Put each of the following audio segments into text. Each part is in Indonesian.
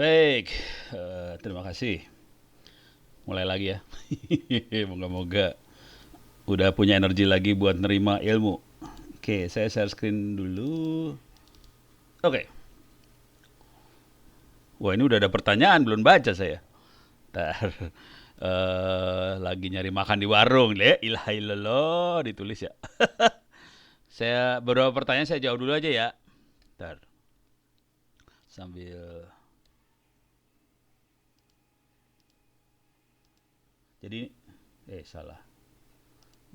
Baik, terima kasih. Mulai lagi ya. Moga-moga udah punya energi lagi buat nerima ilmu. Oke, saya share screen dulu. Oke. Wah, ini udah ada pertanyaan, belum baca saya. Ntar, lagi nyari makan di warung. Le, ilaha illallah, ditulis ya. Saya beberapa pertanyaan saya jawab dulu aja ya. Ntar, sambil... Jadi, salah.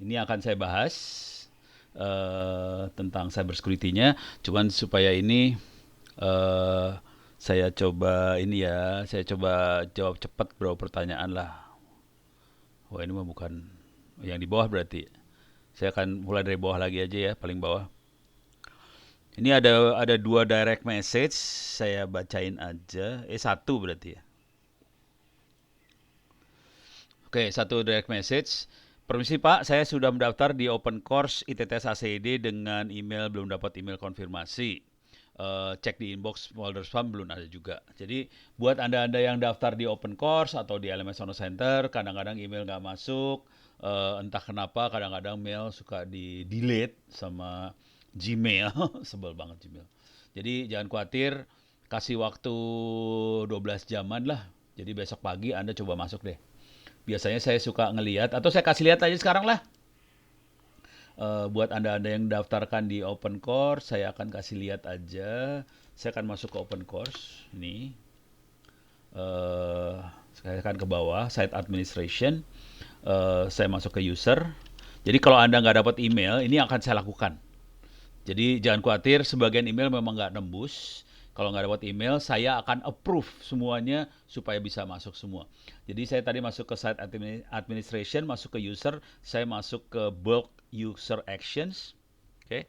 Ini akan saya bahas tentang cyber security-nya. Cuman supaya ini eh, saya coba ini ya, saya coba jawab cepat beberapa pertanyaan lah. Wah ini mah bukan yang di bawah berarti. Saya akan mulai dari bawah lagi aja ya, paling bawah. Ini ada dua direct message, saya bacain aja. Satu berarti ya. Oke, satu direct message. Permisi Pak, saya sudah mendaftar di open course ITTS ACID dengan email, belum dapat email konfirmasi. Cek di inbox folder spam belum ada juga. Jadi buat anda-anda yang daftar di open course atau di LMS Honor Center, kadang-kadang email nggak masuk, entah kenapa kadang-kadang mail suka di delete sama Gmail, sebel banget Gmail. Jadi jangan khawatir, kasih waktu 12 jaman lah. Jadi besok pagi Anda coba masuk deh. Biasanya saya suka ngelihat atau saya kasih lihat aja sekarang lah. Buat anda-anda yang daftarkan di open course, saya akan kasih lihat aja. Saya akan masuk ke open course ini. Uh, saya akan ke bawah site administration. Saya masuk ke user. Jadi kalau anda nggak dapat email, ini akan saya lakukan. Jadi jangan khawatir, sebagian email memang nggak nembus. Kalau nggak dapat email, saya akan approve semuanya supaya bisa masuk semua. Jadi saya tadi masuk ke site administration, masuk ke user, saya masuk ke bulk user actions. Oke.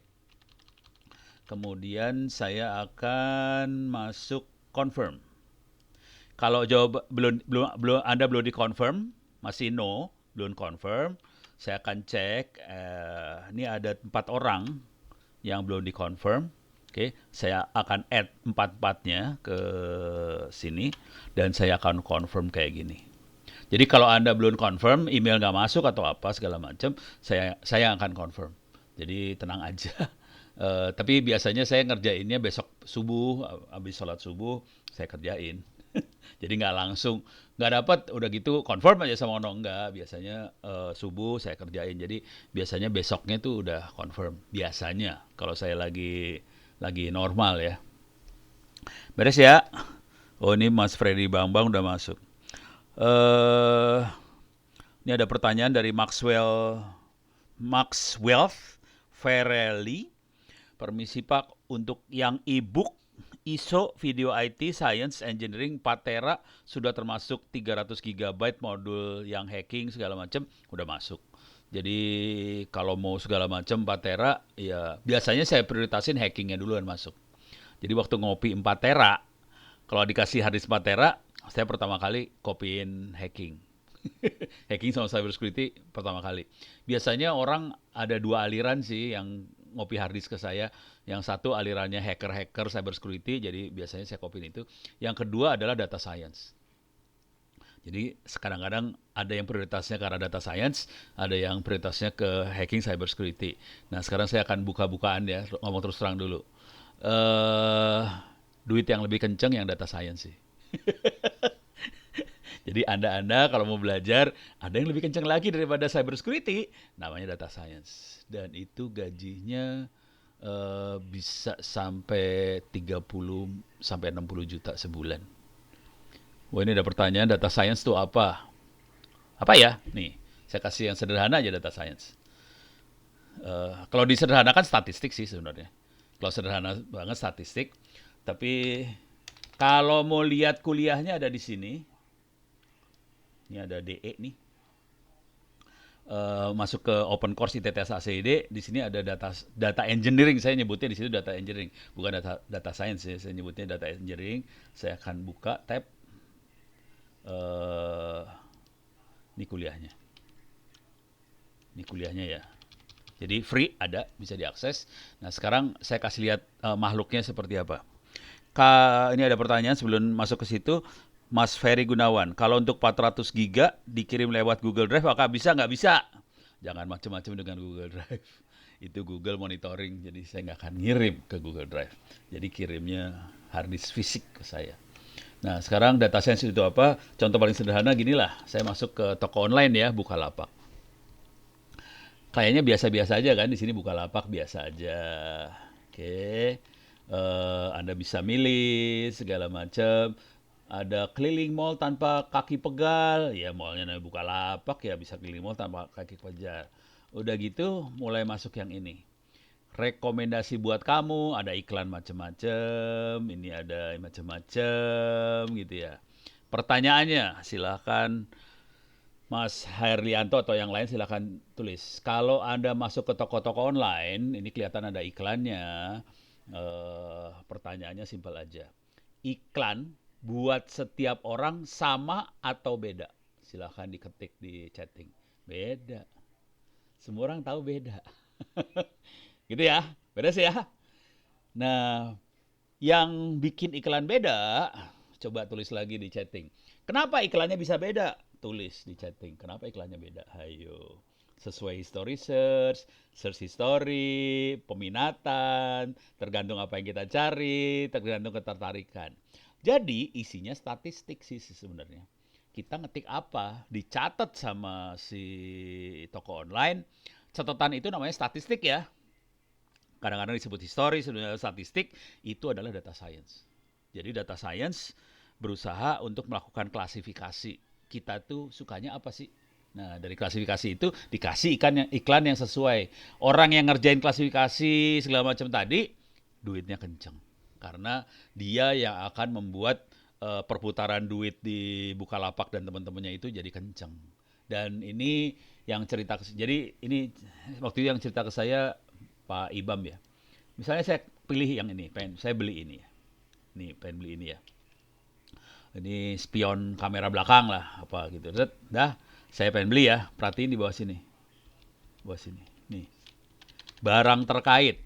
Kemudian saya akan masuk confirm. Kalau jawab belum Anda belum di confirm, masih no, belum confirm, saya akan cek. Ini ada 4 orang yang belum dikonfirm. Oke, saya akan add empat-empatnya ke sini dan saya akan confirm kayak gini. Jadi kalau Anda belum confirm, email nggak masuk atau apa segala macam, saya akan confirm. Jadi tenang aja. Tapi biasanya saya ngerjainnya besok subuh, habis sholat subuh saya kerjain. Jadi nggak langsung nggak dapat udah gitu confirm aja sama ono enggak. Biasanya subuh saya kerjain. Jadi biasanya besoknya tuh udah confirm. Biasanya kalau saya lagi normal ya. Beres ya. Oh ini Mas Freddy Bambang udah masuk. eh ini ada pertanyaan dari Maxwell Ferrelli. Permisi Pak, untuk yang e-book ISO Video IT Science Engineering 4 Tera sudah termasuk 300 GB modul yang hacking segala macam udah masuk. Jadi kalau mau segala macam 4 Tera ya biasanya saya prioritasin hackingnya duluan masuk. Jadi waktu ngopi 4 Tera, kalau dikasih harddisk 4 Tera, saya pertama kali kopiin hacking. Hacking sama cyber security pertama kali. Biasanya orang ada dua aliran sih yang ngopi harddisk ke saya. Yang satu alirannya hacker-hacker cyber security, jadi biasanya saya kopiin itu. Yang kedua adalah data science. Jadi kadang-kadang ada yang prioritasnya ke arah data science, ada yang prioritasnya ke hacking cyber security. Nah sekarang saya akan buka-bukaan ya, ngomong terus terang dulu. eh Duit yang lebih kenceng yang data science sih. Jadi Anda kalau mau belajar, ada yang lebih kencang lagi daripada cyber security, namanya data science. Dan itu gajinya bisa sampai 30 sampai 60 juta sebulan. Wah ini ada pertanyaan, data science itu apa? Apa ya? Nih, saya kasih yang sederhana aja data science. Kalau disederhanakan statistik sih sebenarnya. Kalau sederhana banget statistik. Tapi kalau mau lihat kuliahnya ada di sini. Ini ada DE nih. Masuk ke open course ITTS ACID, di sini ada data engineering, saya nyebutnya di situ data engineering, bukan data science ya, saya nyebutnya data engineering. Saya akan buka tab uh, ini kuliahnya. Ini kuliahnya ya. Jadi free ada, bisa diakses. Nah, sekarang saya kasih lihat makhluknya seperti apa. Ini ada pertanyaan sebelum masuk ke situ. Mas Ferry Gunawan, kalau untuk 400 giga dikirim lewat Google Drive, apakah bisa? Nggak bisa. Jangan macam-macam dengan Google Drive. Itu Google monitoring, jadi saya nggak akan ngirim ke Google Drive. Jadi kirimnya hard disk fisik ke saya. Nah, sekarang data science itu apa? Contoh paling sederhana ginilah, saya masuk ke toko online ya, Bukalapak. Kayaknya biasa-biasa aja kan, di sini Bukalapak biasa aja. Oke. Anda bisa milih segala macam. Ada keliling mall tanpa kaki pegal, ya mallnya namanya Bukalapak ya bisa keliling mall tanpa kaki pegal. Udah gitu mulai masuk yang ini. Rekomendasi buat kamu, ada iklan macam-macam, ini ada macam-macam gitu ya. Pertanyaannya silahkan Mas Herlianto atau yang lain silahkan tulis. Kalau Anda masuk ke toko-toko online, ini kelihatan ada iklannya. Pertanyaannya simpel aja. Iklan buat setiap orang sama atau beda? Silahkan diketik di chatting. Beda. Semua orang tahu beda. Gitu ya, beda sih ya. Nah, yang bikin iklan beda, coba tulis lagi di chatting. Kenapa iklannya bisa beda? Tulis di chatting. Kenapa iklannya beda? Hayo. Sesuai history search, search history, peminatan, tergantung apa yang kita cari, tergantung ketertarikan. Jadi isinya statistik sih sebenarnya. Kita ngetik apa, dicatat sama si toko online. Catatan itu namanya statistik ya. Kadang-kadang disebut histori, statistik, itu adalah data science. Jadi data science berusaha untuk melakukan klasifikasi. Kita tuh sukanya apa sih? Nah, dari klasifikasi itu dikasih iklan yang sesuai. Orang yang ngerjain klasifikasi segala macam tadi, duitnya kenceng. Karena dia yang akan membuat perputaran duit di Bukalapak dan teman-temannya itu jadi kenceng. Dan ini yang cerita, jadi ini waktu itu yang cerita ke saya Pak Ibam ya. Misalnya saya pilih yang ini, saya beli ini ya. Nih, pengen beli ini ya. Ini spion kamera belakang lah, apa gitu. Dah, saya pengen beli ya. Perhatiin di bawah sini. Bawah sini. Nih, barang terkait.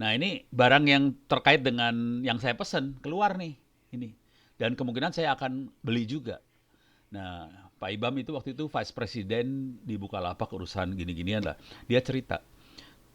Nah, ini barang yang terkait dengan yang saya pesan keluar nih. Ini. Dan kemungkinan saya akan beli juga. Nah, Pak Ibam itu waktu itu Vice President di Bukalapak urusan gini-ginian lah. Dia cerita,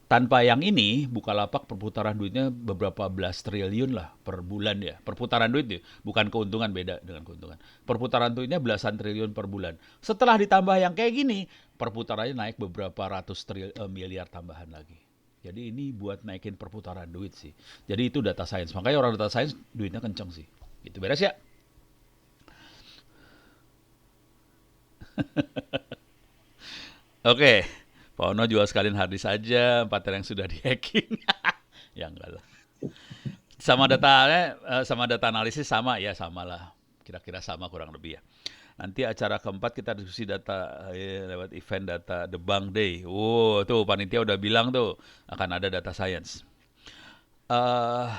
tanpa yang ini, Bukalapak perputaran duitnya beberapa belas triliun lah per bulan ya. Perputaran duit ya, bukan keuntungan, beda dengan keuntungan. Perputaran duitnya belasan triliun per bulan. Setelah ditambah yang kayak gini, perputarannya naik beberapa ratus miliar tambahan lagi. Jadi ini buat naikin perputaran duit sih. Jadi itu data science. Makanya orang data science duitnya kenceng sih. Itu beres ya? Oke. Pak Ono juga sekalian harddisk saja, 4 yang sudah di hacking. Ya enggak lah. Sama data analisis sama ya, samalah. Kira-kira sama kurang lebih ya. Nanti acara keempat kita diskusi data lewat event data The Bank Day. Wow, tuh panitia udah bilang tuh akan ada data science. eh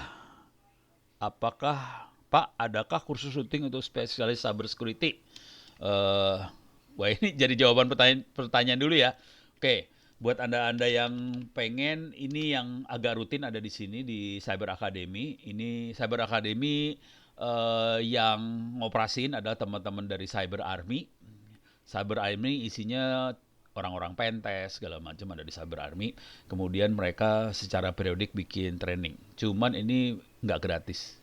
Apakah Pak, adakah kursus syuting untuk spesialis cyber security? Wah ini jadi jawaban pertanyaan dulu ya. Oke, buat anda-anda yang pengen, ini yang agak rutin ada di sini di Cyber Academy. Ini Cyber Academy yang ngoperasin adalah teman-teman dari Cyber Army. Cyber Army isinya orang-orang pentes segala macam ada di Cyber Army. Kemudian mereka secara periodik bikin training. Cuman ini nggak gratis.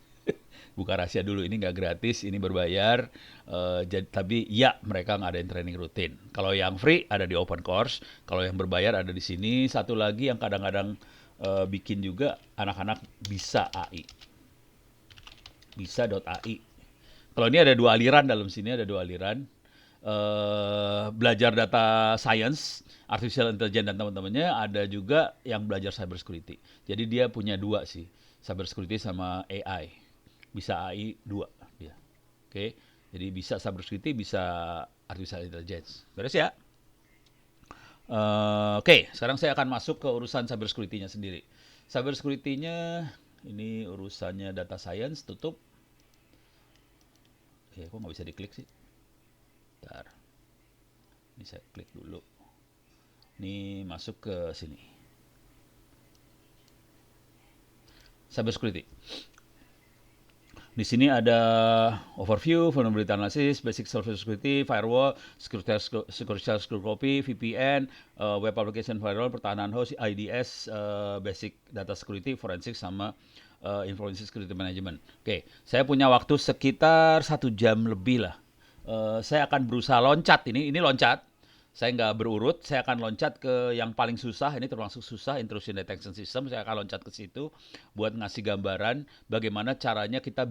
Buka rahasia dulu, ini nggak gratis, ini berbayar. Tapi ya mereka ngadain training rutin. Kalau yang free ada di open course, kalau yang berbayar ada di sini. Satu lagi yang kadang-kadang bikin juga anak-anak bisa AI, bisa.ai. Kalau ini ada dua aliran, dalam sini ada dua aliran. Belajar data science, artificial intelligence dan teman-temannya, ada juga yang belajar cyber security. Jadi dia punya dua sih, cyber security sama AI. Bisa AI dua dia. Oke. Jadi bisa cyber security, bisa artificial intelligence. Beres ya? Oke, sekarang saya akan masuk ke urusan cyber security-nya sendiri. Cyber security-nya ini urusannya data science, tutup. Kok nggak bisa diklik sih? Bentar. Ini saya klik dulu. Ini masuk ke sini. Cyber security. Di sini ada overview, vulnerability analysis, basic service security, firewall, security copy, VPN, web application firewall, pertahanan host, IDS, basic data security, forensic, sama information security management. Oke, saya punya waktu sekitar 1 jam lebih lah. Saya akan berusaha loncat ini loncat. Saya nggak berurut, saya akan loncat ke yang paling susah, ini termasuk susah, intrusion detection system, saya akan loncat ke situ buat ngasih gambaran bagaimana caranya kita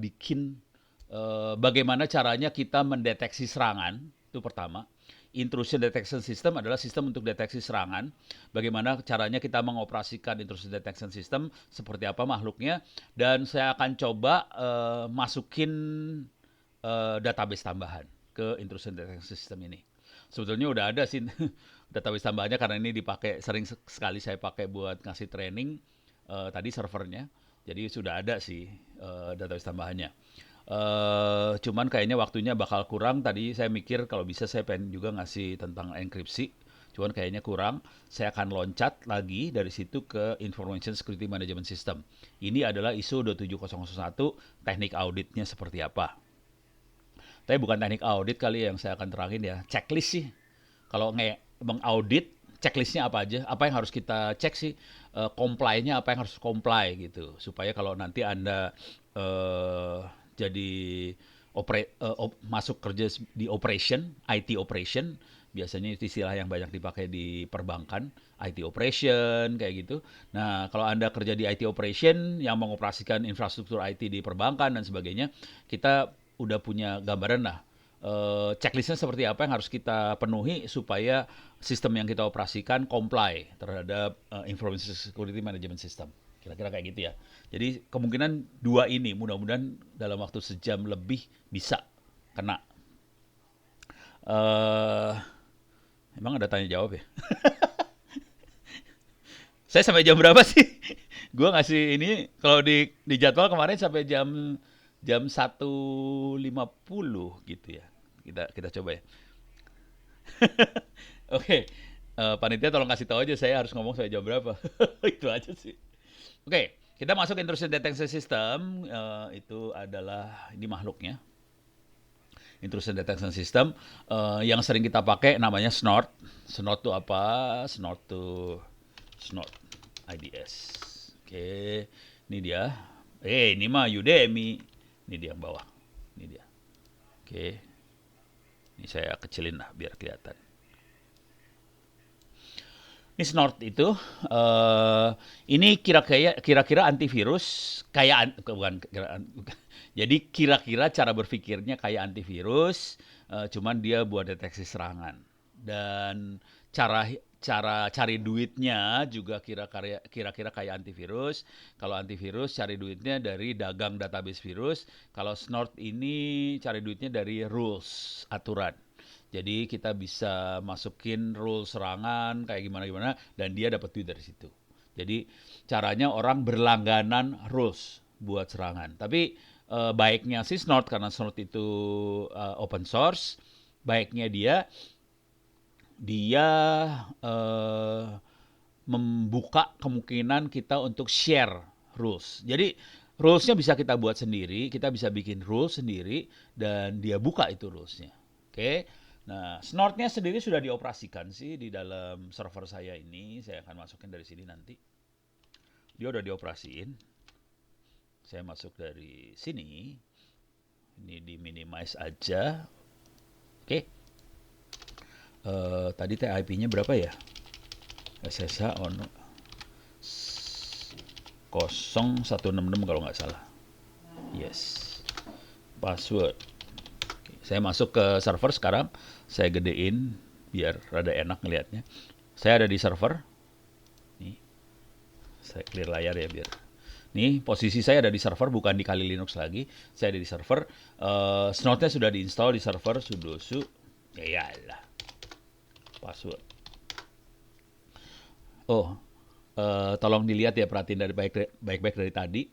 bagaimana caranya kita mendeteksi serangan, itu pertama. Intrusion detection system adalah sistem untuk deteksi serangan, bagaimana caranya kita mengoperasikan intrusion detection system, seperti apa makhluknya, dan saya akan coba masukin database tambahan ke intrusion detection system ini. Sebetulnya udah ada sih database tambahannya karena ini sering sekali saya pakai buat ngasih training tadi servernya. Jadi sudah ada sih database tambahannya. Cuman kayaknya waktunya bakal kurang. Tadi saya mikir kalau bisa saya pengen juga ngasih tentang enkripsi. Cuman kayaknya kurang. Saya akan loncat lagi dari situ ke Information Security Management System. Ini adalah ISO 27001, teknik auditnya seperti apa. Tapi bukan teknik audit kali yang saya akan terangin ya, checklist sih. Kalau mengaudit, checklistnya apa aja, apa yang harus kita cek sih, comply-nya apa yang harus comply gitu. Supaya kalau nanti Anda jadi masuk kerja di operation, IT operation, biasanya itu istilah yang banyak dipakai di perbankan, IT operation kayak gitu. Nah, kalau Anda kerja di IT operation yang mengoperasikan infrastruktur IT di perbankan dan sebagainya, kita udah punya gambaran lah checklistnya seperti apa yang harus kita penuhi supaya sistem yang kita operasikan comply terhadap information security management system. Kira-kira kayak gitu ya. Jadi kemungkinan dua ini mudah-mudahan dalam waktu sejam lebih bisa kena. Emang ada tanya jawab ya? Saya sampai jam berapa sih? Gue ngasih ini kalau di jadwal kemarin sampai jam 1.50 gitu ya. Kita coba ya. Oke. Panitia tolong kasih tahu aja saya harus ngomong sampai jam berapa. Itu aja sih. Oke, kita masuk intrusion detection system. Itu adalah ini makhluknya. Intrusion detection system yang sering kita pakai namanya snort. Snort itu apa? Snort IDS. Oke, ini dia. Ini mah Udemy. Ini dia yang bawah. Ini dia. Oke. Ini saya kecilin lah biar kelihatan. Ini snort itu, ini kira-kira antivirus, jadi kira-kira cara berpikirnya kayak antivirus, cuman dia buat deteksi serangan. Dan cara cari duitnya juga kira-kira kayak antivirus. Kalau antivirus cari duitnya dari dagang database virus. Kalau snort ini cari duitnya dari rules, aturan. Jadi kita bisa masukin rule serangan kayak gimana dan dia dapat duit dari situ. Jadi caranya orang berlangganan rules buat serangan. Tapi baiknya sih Snort karena Snort itu open source, baiknya dia membuka kemungkinan kita untuk share rules. Jadi rulesnya bisa kita buat sendiri, kita bisa bikin rules sendiri dan dia buka itu rulesnya. Oke. Nah, Snortnya sendiri sudah dioperasikan sih di dalam server saya ini. Saya akan masukin dari sini nanti. Dia udah dioperasiin. Saya masuk dari sini. Ini di minimize aja. Oke. Tadi IP-nya berapa ya? SSH on 0166 kalau nggak salah. Yes. Password. Saya masuk ke server sekarang, saya gedein biar rada enak ngelihatnya. Saya ada di server. Nih. Saya clear layar ya biar. Nih, posisi saya ada di server bukan di Kali Linux lagi. Saya ada di server. Snort-nya sudah diinstal di server sudo su. Yalah. Password. Tolong dilihat ya, perhatiin dari baik-baik dari tadi.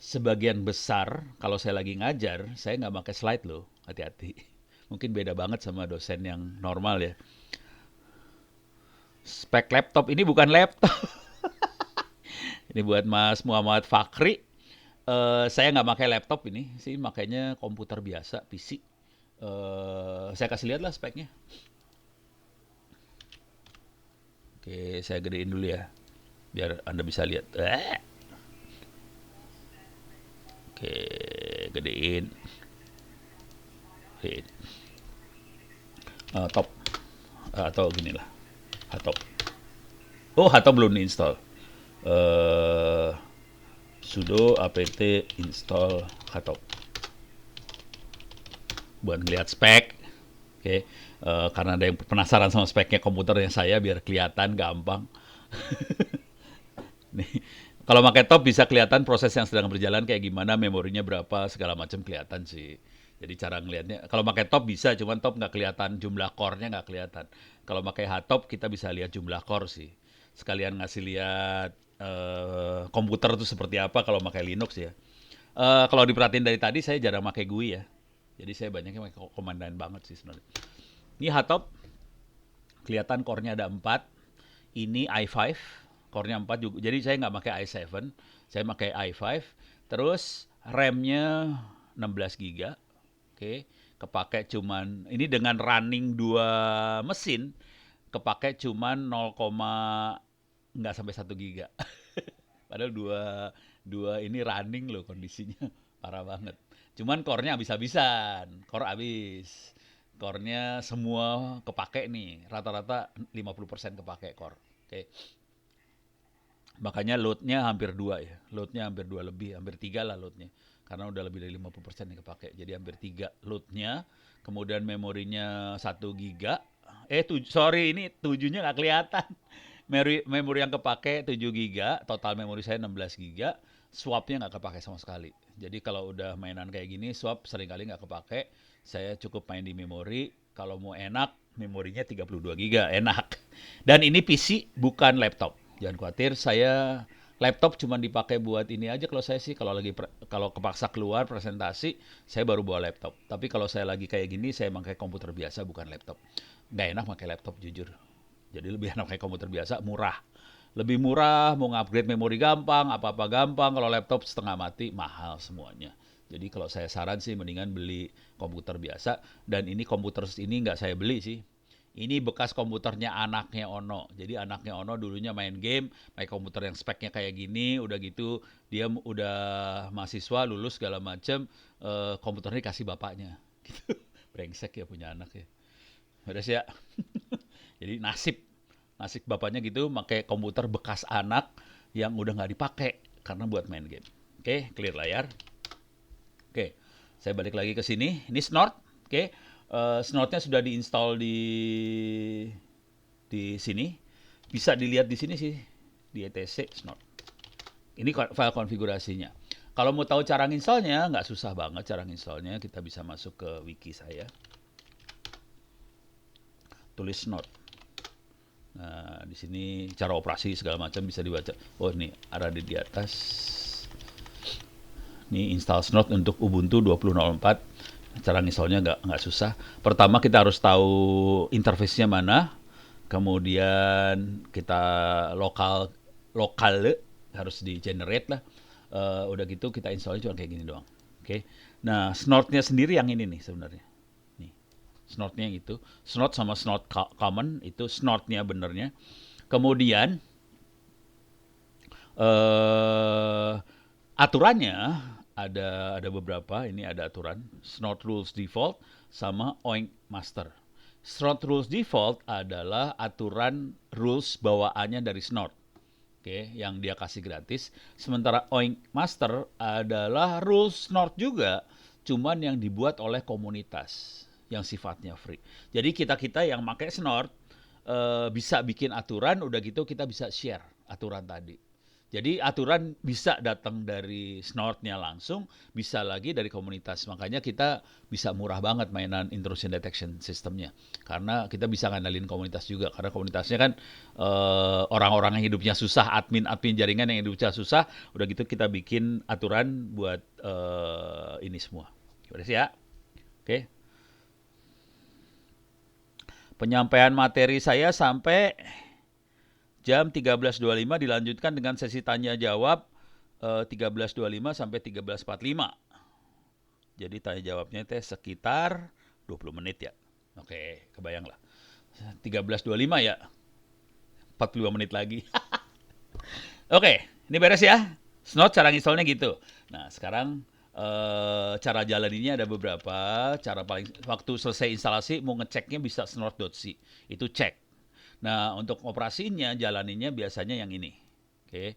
Sebagian besar kalau saya lagi ngajar, saya nggak pakai slide loh. Hati-hati. Mungkin beda banget sama dosen yang normal ya. Spek laptop ini bukan laptop. Ini buat Mas Muhammad Fakri. Saya nggak pakai laptop ini sih, makanya komputer biasa, PC. Saya kasih lihat lah speknya. Oke, saya gedein dulu ya, biar Anda bisa lihat. Oke, gedein. Gedein. Top. Atau gini lah, Hatop. Oh, Hatop belum install. eh Sudo apt install Hatop. Buat ngeliat spek. Oke. Karena ada yang penasaran sama speknya komputernya saya, biar kelihatan gampang. Nih, kalau pakai top bisa kelihatan proses yang sedang berjalan kayak gimana, memorinya berapa, segala macam kelihatan sih. Jadi cara ngelihatnya, kalau pakai top bisa, cuman top nggak kelihatan, jumlah core-nya nggak kelihatan. Kalau pakai hot-top kita bisa lihat jumlah core sih. Sekalian ngasih lihat komputer itu seperti apa kalau pakai Linux ya. Kalau diperhatiin dari tadi saya jarang pakai GUI ya. Jadi saya banyaknya pakai command line banget sih sebenarnya. Ini hot-top, kelihatan core-nya ada 4. Ini i5, core-nya 4 juga. Jadi saya nggak pakai i7, saya pakai i5. Terus RAM-nya 16 GB. Oke, kepake cuman ini dengan running 2 mesin, kepake cuman 0, nggak sampai 1 GB. Padahal dua dua ini running loh kondisinya. Parah banget. Cuman core-nya habis-habisan, core habis. Core-nya semua kepake nih, rata-rata 50% kepake core. Oke. Makanya load-nya hampir 2 ya. Load-nya hampir 2 lebih, hampir 3 lah load-nya. Karena udah lebih dari 50% yang kepake. Jadi hampir 3 load-nya. Kemudian memorinya 1 GB. Sorry, ini 7-nya nggak kelihatan. Memori yang kepake 7 GB, total memori saya 16 GB. Swap-nya nggak kepake sama sekali. Jadi kalau udah mainan kayak gini, swap seringkali nggak kepake. Saya cukup main di memori. Kalau mau enak, memorinya 32 GB, enak. Dan ini PC bukan laptop. Jangan khawatir, saya laptop cuma dipakai buat ini aja kalau saya sih. Kalau kepaksa keluar presentasi, saya baru bawa laptop. Tapi kalau saya lagi kayak gini, saya pakai komputer biasa bukan laptop. Nggak enak pakai laptop jujur. Jadi lebih enak pakai komputer biasa, murah. Lebih murah, mau upgrade memori gampang, apa-apa gampang. Kalau laptop setengah mati, mahal semuanya. Jadi kalau saya saran sih mendingan beli komputer biasa. Dan ini komputer ini nggak saya beli sih. Ini bekas komputernya anaknya Ono. Jadi anaknya Ono dulunya main game, main komputer yang speknya kayak gini, udah gitu dia udah mahasiswa, lulus segala macem, komputernya dikasih bapaknya. Gitu. Brengsek ya punya anak ya. Udah sih ya. Jadi nasib bapaknya gitu, pakai komputer bekas anak yang udah nggak dipakai karena buat main game. Oke, clear layar. Oke, saya balik lagi ke sini. Ini Snort. Oke, Snort-nya sudah diinstal di sini. Bisa dilihat di sini sih, di etc Snort. Ini file konfigurasinya. Kalau mau tahu cara nginstallnya, nggak susah banget cara nginstallnya. Kita bisa masuk ke wiki saya. Tulis Snort. Nah, di sini cara operasi segala macam bisa dibaca. Oh, ini ada di atas. Ini install Snort untuk Ubuntu 20.04. Cara installnya nggak susah. Pertama kita harus tahu interface-nya mana. Kemudian kita lokal harus di generate lah. Udah gitu kita installnya cuma kayak gini doang. Oke. Nah, Snort-nya sendiri yang ini nih sebenarnya. Nih. Snort-nya yang itu. Snort sama Snort common itu Snort-nya benernya. Kemudian aturannya ada beberapa. Ini ada aturan Snort rules default sama Oink master. Snort rules default adalah aturan rules bawaannya dari Snort. Oke, yang dia kasih gratis. Sementara Oink master adalah rules Snort juga, cuman yang dibuat oleh komunitas yang sifatnya free. Jadi kita yang pakai Snort bisa bikin aturan, udah gitu kita bisa share aturan tadi. Jadi aturan bisa datang dari Snort-nya langsung, bisa lagi dari komunitas. Makanya kita bisa murah banget mainan intrusion detection sistemnya. Karena kita bisa ngandalin komunitas juga. Karena komunitasnya kan orang-orang yang hidupnya susah, admin jaringan yang hidupnya susah, udah gitu kita bikin aturan buat ini semua. Udah sih ya? Oke. Penyampaian materi saya sampai jam 13.25, dilanjutkan dengan sesi tanya jawab 13.25 sampai 13.45. Jadi tanya jawabnya teh sekitar 20 menit ya. Oke, kebayang lah. 13.25 ya, 45 menit lagi. Oke, ini beres ya. Snort cara installnya gitu. Nah, sekarang cara jalaninnya ada beberapa. Cara paling waktu selesai instalasi mau ngeceknya bisa snort.c. Itu cek. Nah, untuk operasinya jalaninnya biasanya yang ini. Oke.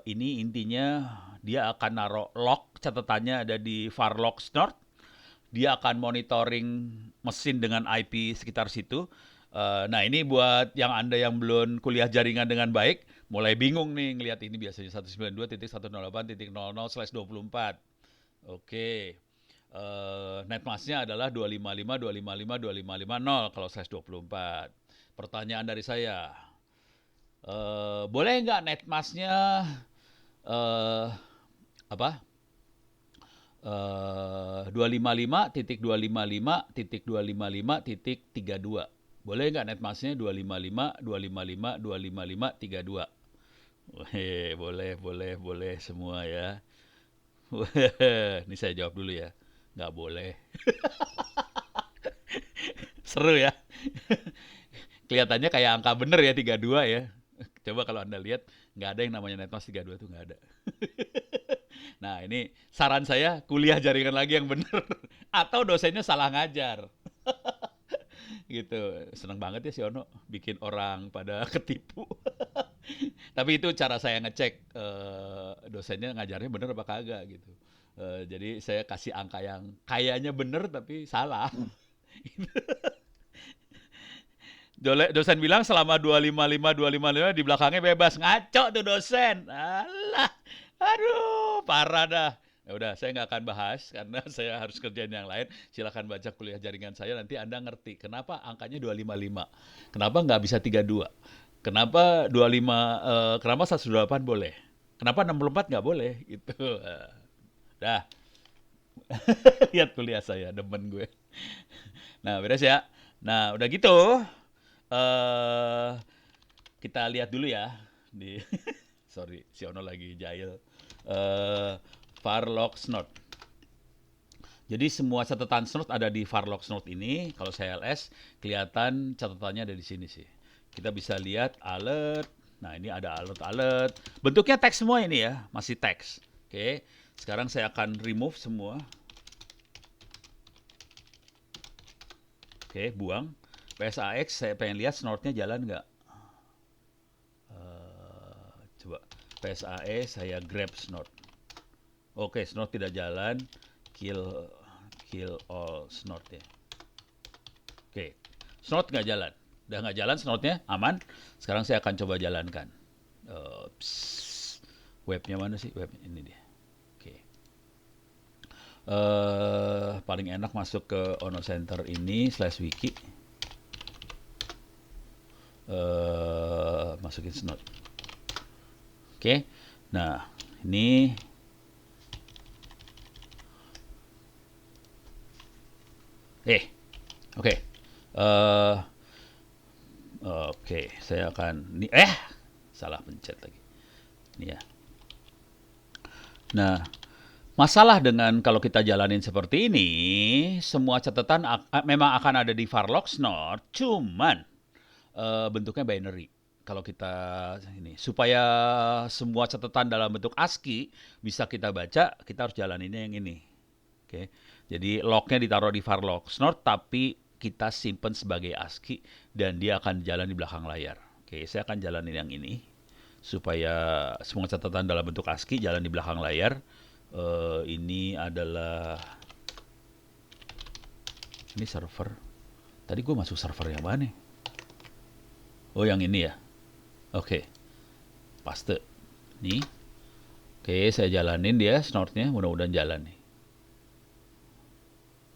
Ini intinya dia akan naruh log, catatannya ada di var log snort. Dia akan monitoring mesin dengan IP sekitar situ. Nah, ini buat yang Anda yang belum kuliah jaringan dengan baik, mulai bingung nih ngelihat ini biasanya 192.108.00/24. Oke. Netmasknya adalah 255.255.255.0 kalau /24. Pertanyaan dari saya, boleh nggak netmasknya eh, apa? 255.255.255.32. Boleh nggak netmasknya 255.255.255.32? Boleh semua ya. Ini saya jawab dulu ya. Nggak boleh. Seru ya. Kelihatannya kayak angka bener ya 32 ya. Coba kalau Anda lihat, nggak ada yang namanya netmas 32 tuh nggak ada. Nah, ini saran saya kuliah jaringan lagi yang bener. Atau dosennya salah ngajar. Gitu. Seneng banget ya si Ono bikin orang pada ketipu. Tapi itu cara saya ngecek dosennya ngajarnya bener apa kagak gitu. Jadi saya kasih angka yang kayaknya bener tapi salah. Dosen bilang selama 255 di belakangnya bebas. Ngaco tuh dosen. Alah. Aduh, parah dah. Ya udah, saya nggak akan bahas karena saya harus kerjain yang lain. Silakan baca kuliah jaringan saya, nanti Anda ngerti kenapa angkanya 255. Kenapa nggak bisa 32? Kenapa 25 kenapa 128 boleh? Kenapa 64 nggak boleh? Gitu. Dah, lihat kuliah saya, demen gue. Nah, beres ya. Nah, udah gitu. eh Kita lihat dulu ya di sorry, si Ono lagi jahil. Eh Farlock Snort. Jadi semua catatan snort ada di Farlock Snort ini. Kalau saya LS, kelihatan catatannya ada di sini sih. Kita bisa lihat alert. Nah, ini ada alert-alert. Bentuknya teks semua ini ya, masih teks. Oke. Sekarang saya akan remove semua. Oke, buang. PSAX, saya pengen lihat snortnya jalan nggak. Coba PSAE saya grab snort. Oke, snort tidak jalan. Kill all snort ya. Oke, snort nggak jalan. Udah nggak jalan snortnya, aman. Sekarang saya akan coba jalankan. Webnya mana sih? Web ini dia. Oke. Paling enak masuk ke Ono Center ini /wiki. Masukin snort. Oke. Nah, ini oke. Oke, saya akan ini salah pencet lagi. Ini ya. Nah, masalah dengan kalau kita jalanin seperti ini, semua catatan memang akan ada di Farlock Snort, cuman bentuknya binary. Kalau kita ini supaya semua catatan dalam bentuk ASCII bisa kita baca, kita harus jalaninnya yang ini. Oke. Jadi lognya ditaruh di Farlock Snort tapi kita simpan sebagai ASCII dan dia akan jalan di belakang layar. Oke, saya akan jalanin yang ini supaya semua catatan dalam bentuk ASCII jalan di belakang layar. Ini adalah ini server. Tadi gue masuk server yang mana? Oh, yang ini ya. Oke. Paste. Nih. Oke, saya jalanin dia snortnya, mudah-mudahan jalan nih.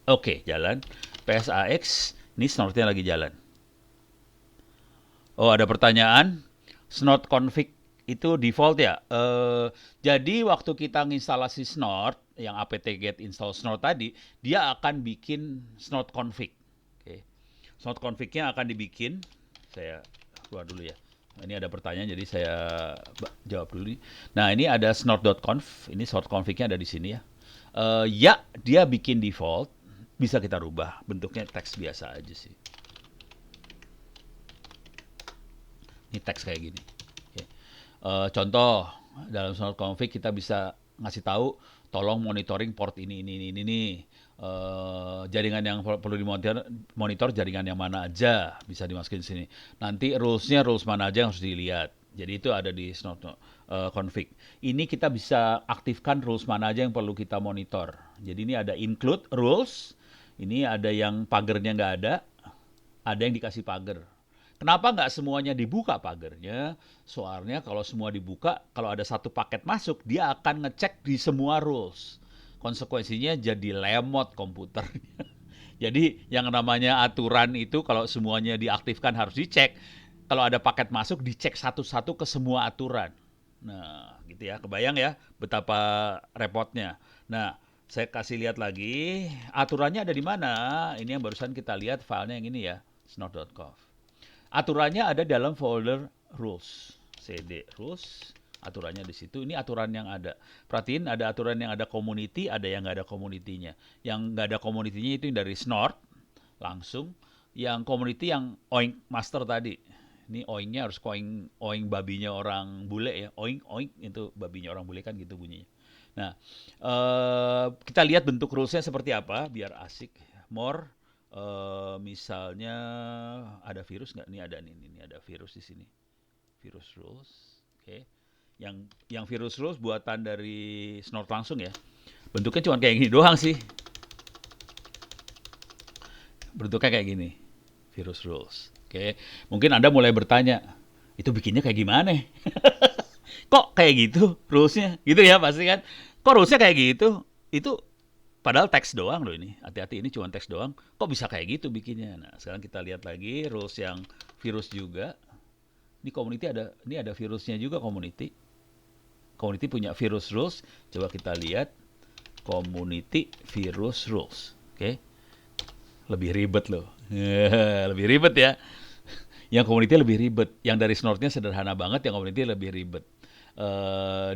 Oke, jalan. PSAX, ini snortnya lagi jalan. Oh, ada pertanyaan. Snort config itu default ya? Jadi waktu kita nginstalasi snort, yang apt-get install snort tadi, dia akan bikin snort config. Oke. Snort config-nya akan dibikin. Saya keluar dulu ya. Ini ada pertanyaan, jadi saya jawab dulu nih. Nah, ini ada snort.conf. Ini snort config-nya ada di sini ya. Ya, dia bikin default. Bisa kita rubah. Bentuknya teks biasa aja sih. Ini teks kayak gini. Oke. Contoh, dalam snort config kita bisa ngasih tahu, tolong monitoring port ini nih. Jaringan yang perlu dimonitor jaringan yang mana aja bisa dimasukin sini. Nanti rules mana aja yang harus dilihat. Jadi itu ada di snort config. Ini kita bisa aktifkan rules mana aja yang perlu kita monitor. Jadi ini ada include rules. Ini ada yang pagernya nggak ada yang dikasih pagar. Kenapa nggak semuanya dibuka pagernya? Soalnya kalau semua dibuka, kalau ada satu paket masuk, dia akan ngecek di semua rules. Konsekuensinya jadi lemot komputernya. Jadi yang namanya aturan itu kalau semuanya diaktifkan harus dicek. Kalau ada paket masuk, dicek satu-satu ke semua aturan. Nah, gitu ya. Kebayang ya betapa repotnya. Nah, saya kasih lihat lagi. Aturannya ada di mana? Ini yang barusan kita lihat filenya yang ini ya. Snort.conf. Aturannya ada dalam folder rules. CD rules. Aturannya di situ. Ini aturan yang ada. Perhatiin ada aturan yang ada community, ada yang nggak ada community-nya. Yang nggak ada community-nya itu yang dari Snort langsung. Yang community yang oink master tadi. Ini oinknya harus oink babinya orang bule ya. Oink oink itu babinya orang bule kan gitu bunyinya. Nah, kita lihat bentuk rulesnya seperti apa biar asik. More, misalnya ada virus nggak? Nih ada nih, ini ada virus di sini. Virus rules, oke. Yang virus rules buatan dari Snort langsung ya. Bentuknya cuma kayak gini doang sih. Bentuknya kayak gini. Virus rules. Oke. Mungkin Anda mulai bertanya, itu bikinnya kayak gimana? Kok kayak gitu rulesnya? Gitu ya pasti kan. Kok rulesnya kayak gitu? Itu padahal teks doang loh ini. Hati-hati ini cuma teks doang. Kok bisa kayak gitu bikinnya? Nah, sekarang kita lihat lagi rules yang virus juga. Ini community ini ada virusnya juga community. Community punya virus rules. Coba kita lihat community virus rules. Oke. Lebih ribet loh. Lebih ribet ya. Yang community lebih ribet. Yang dari Snortnya sederhana banget, yang community lebih ribet.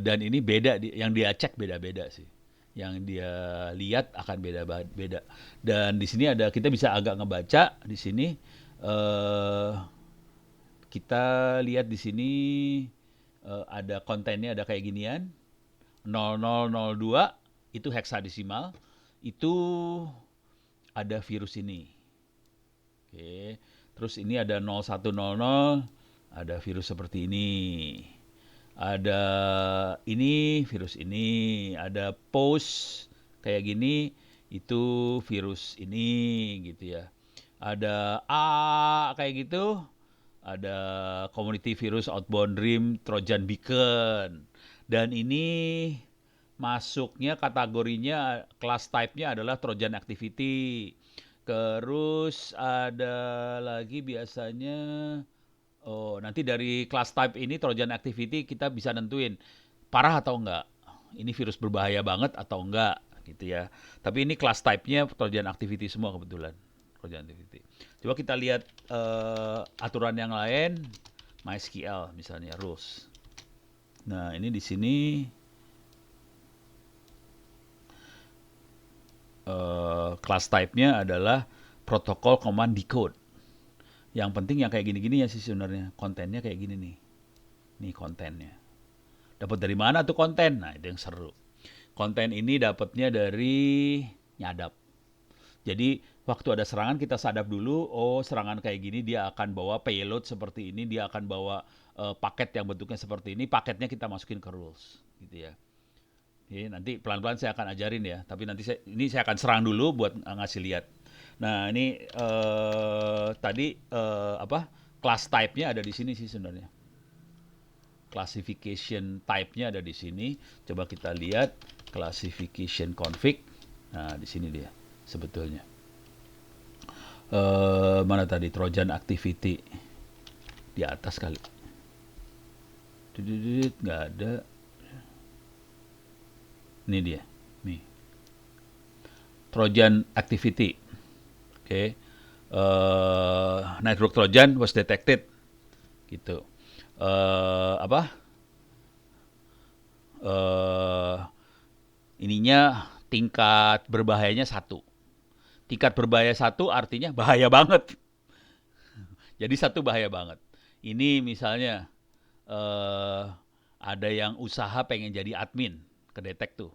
Dan ini beda, yang dia cek beda-beda sih. Yang dia lihat akan beda-beda. Dan di sini kita bisa agak ngebaca di sini. Kita lihat di sini ada kontennya, ada kayak ginian. 0002 itu heksadesimal. Itu ada virus ini. Oke. Terus ini ada 0100, ada virus seperti ini. Ada ini virus ini, ada post kayak gini, itu virus ini gitu ya. Ada A kayak gitu, ada community virus outbound dream Trojan beacon. Dan ini masuknya kategorinya class type-nya adalah Trojan activity. Terus ada lagi biasanya, oh nanti dari class type ini Trojan activity kita bisa nentuin parah atau enggak. Ini virus berbahaya banget atau enggak gitu ya. Tapi ini class type-nya Trojan activity semua kebetulan. Trojan activity. Coba kita lihat aturan yang lain, MySQL misalnya rules. Nah, ini di sini class type-nya adalah protokol command decode. Yang penting yang kayak gini-gini ya sih sebenarnya. Kontennya kayak gini nih. Nih kontennya. Dapat dari mana tuh konten? Nah, itu yang seru. Konten ini dapatnya dari nyadap. Jadi waktu ada serangan kita sadap dulu, oh serangan kayak gini dia akan bawa payload seperti ini, dia akan bawa paket yang bentuknya seperti ini, paketnya kita masukin ke rules gitu ya. Oke, nanti pelan-pelan saya akan ajarin ya, tapi nanti saya akan serang dulu buat ngasih lihat. Nah, ini tadi class type-nya ada di sini sih sebenarnya. Classification type-nya ada di sini. Coba kita lihat classification config. Nah, di sini dia sebetulnya. Mana tadi Trojan activity di atas kali. Nggak ada. Ini dia, nih. Trojan activity. Oke. Network Trojan was detected. Gitu. apa? eh Ininya tingkat berbahayanya satu. Tingkat berbahaya satu artinya bahaya banget. Jadi satu bahaya banget. Ini misalnya eh ada yang usaha pengen jadi admin, kedetek tuh.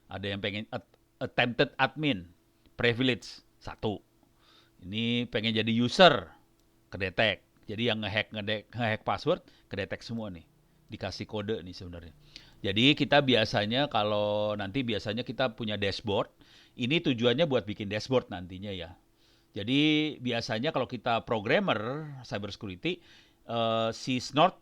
Ada yang pengen attempted admin, privilege satu. Ini pengen jadi user, kedetek. Jadi yang ngehack password, kedetek semua nih. Dikasih kode nih sebenarnya. Jadi kita biasanya kalau nanti biasanya kita punya dashboard, ini tujuannya buat bikin dashboard nantinya ya. Jadi biasanya kalau kita programmer cyber security, si snort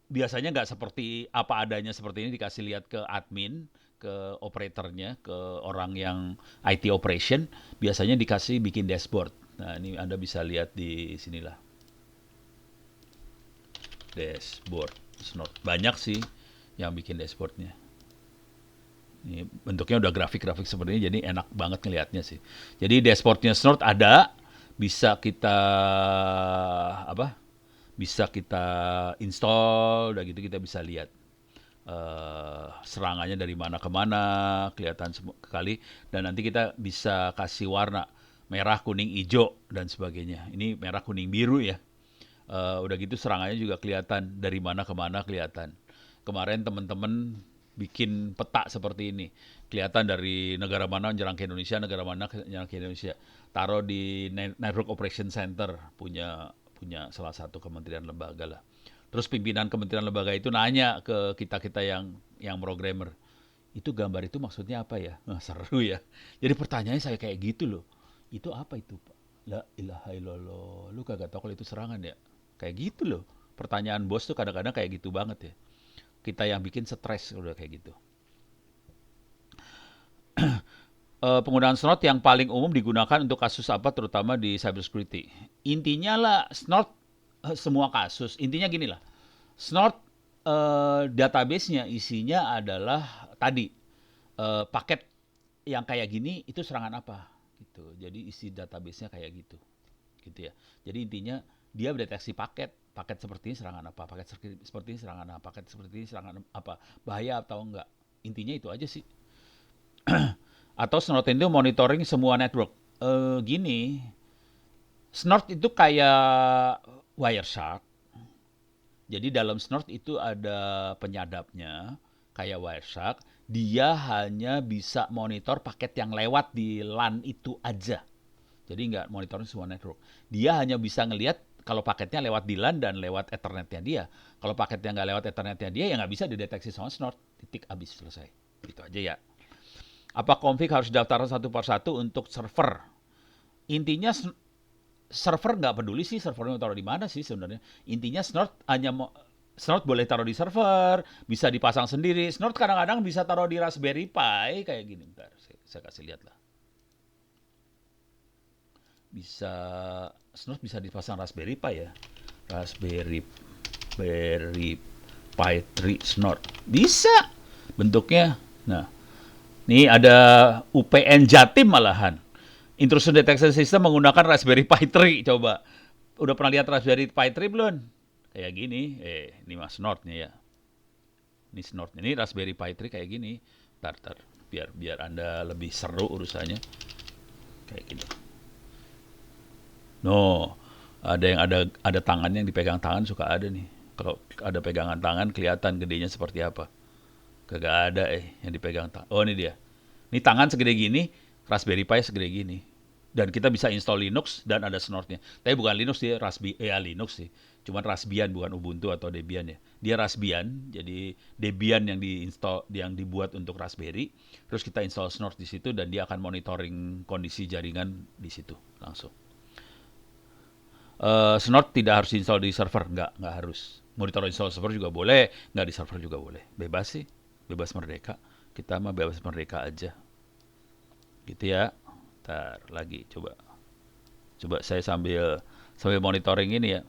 biasanya nggak seperti apa adanya seperti ini dikasih lihat ke admin, ke operatornya, ke orang yang IT operation, biasanya dikasih bikin dashboard. Nah ini Anda bisa lihat di sinilah, dashboard snort. Banyak sih yang bikin dashboardnya. Ini bentuknya udah grafik-grafik seperti ini, jadi enak banget ngelihatnya sih. Jadi dashboardnya snort ada, bisa kita apa? Bisa kita install, udah gitu kita bisa lihat serangannya dari mana ke mana, kelihatan sekali, dan nanti kita bisa kasih warna merah, kuning, hijau dan sebagainya. Ini merah, kuning, biru ya. Udah gitu serangannya juga kelihatan dari mana ke mana kelihatan. Kemarin teman-teman bikin peta seperti ini. Kelihatan dari negara mana nyerang ke Indonesia, negara mana nyerang ke Indonesia. Taruh di Network Operation Center punya punya salah satu kementerian lembaga lah. Terus pimpinan kementerian lembaga itu nanya ke kita-kita yang programmer, itu gambar itu maksudnya apa ya? Nah, seru ya. Jadi pertanyaannya saya kayak gitu loh. Itu apa itu, Pak? La ilaha illallah. Lu kagak tahu kalau itu serangan ya? Kayak gitu loh. Pertanyaan bos tuh kadang-kadang kayak gitu banget ya. Kita yang bikin stres udah kayak gitu. Penggunaan snort yang paling umum digunakan untuk kasus apa terutama di cybersecurity. Intinya lah snort semua kasus. Intinya gini lah. Snort database-nya isinya adalah tadi paket yang kayak gini itu serangan apa gitu. Jadi isi database-nya kayak gitu. Gitu ya. Jadi intinya dia mendeteksi paket, paket seperti ini serangan apa, paket seperti ini serangan apa, paket seperti ini serangan apa, bahaya atau enggak. Intinya itu aja sih. Atau Snort itu monitoring semua network. Gini, Snort itu kayak Wireshark. Jadi dalam Snort itu ada penyadapnya, kayak Wireshark. Dia hanya bisa monitor paket yang lewat di LAN itu aja. Jadi nggak monitoring semua network. Dia hanya bisa ngelihat kalau paketnya lewat di LAN dan lewat Ethernetnya dia. Kalau paketnya nggak lewat Ethernetnya dia, ya nggak bisa dideteksi sama Snort. Titik, abis, selesai. Itu aja ya. Apa config harus daftar satu per satu untuk server? Intinya server nggak peduli sih servernya taruh di mana sih sebenarnya. Intinya Snort boleh taruh di server, bisa dipasang sendiri. Snort kadang-kadang bisa taruh di Raspberry Pi kayak gini. Bentar, saya kasih lihat lah. Bisa Snort bisa dipasang Raspberry Pi ya. Raspberry Pi 3 Snort. Bisa bentuknya. Nah, ini ada UPN Jatim malahan. Intrusion Detection System menggunakan Raspberry Pi 3. Coba. Udah pernah lihat Raspberry Pi 3 belum? Kayak gini. Ini mas Snortnya ya. Ini Snortnya. Ini Raspberry Pi 3 kayak gini. Tar. Biar Anda lebih seru urusannya. Kayak gini. No, ada yang ada tangannya yang dipegang tangan suka ada nih. Kalau ada pegangan tangan kelihatan gedenya seperti apa. Kagak ada yang dipegang tangan. Oh ini dia. Ini tangan segede gini, Raspberry Pi segede gini. Dan kita bisa install Linux dan ada Snortnya. Tapi bukan Linux dia, Linux sih. Cuman Raspbian bukan Ubuntu atau Debian ya. Dia Raspbian, jadi Debian yang diinstall yang dibuat untuk Raspberry. Terus kita install Snort di situ dan dia akan monitoring kondisi jaringan di situ langsung. Snort tidak harus install di server, nggak harus. Monitor install server juga boleh, nggak di server juga boleh. Bebas sih, bebas merdeka. Kita mah bebas merdeka aja. Gitu ya. Ntar lagi coba saya sambil monitoring ini ya.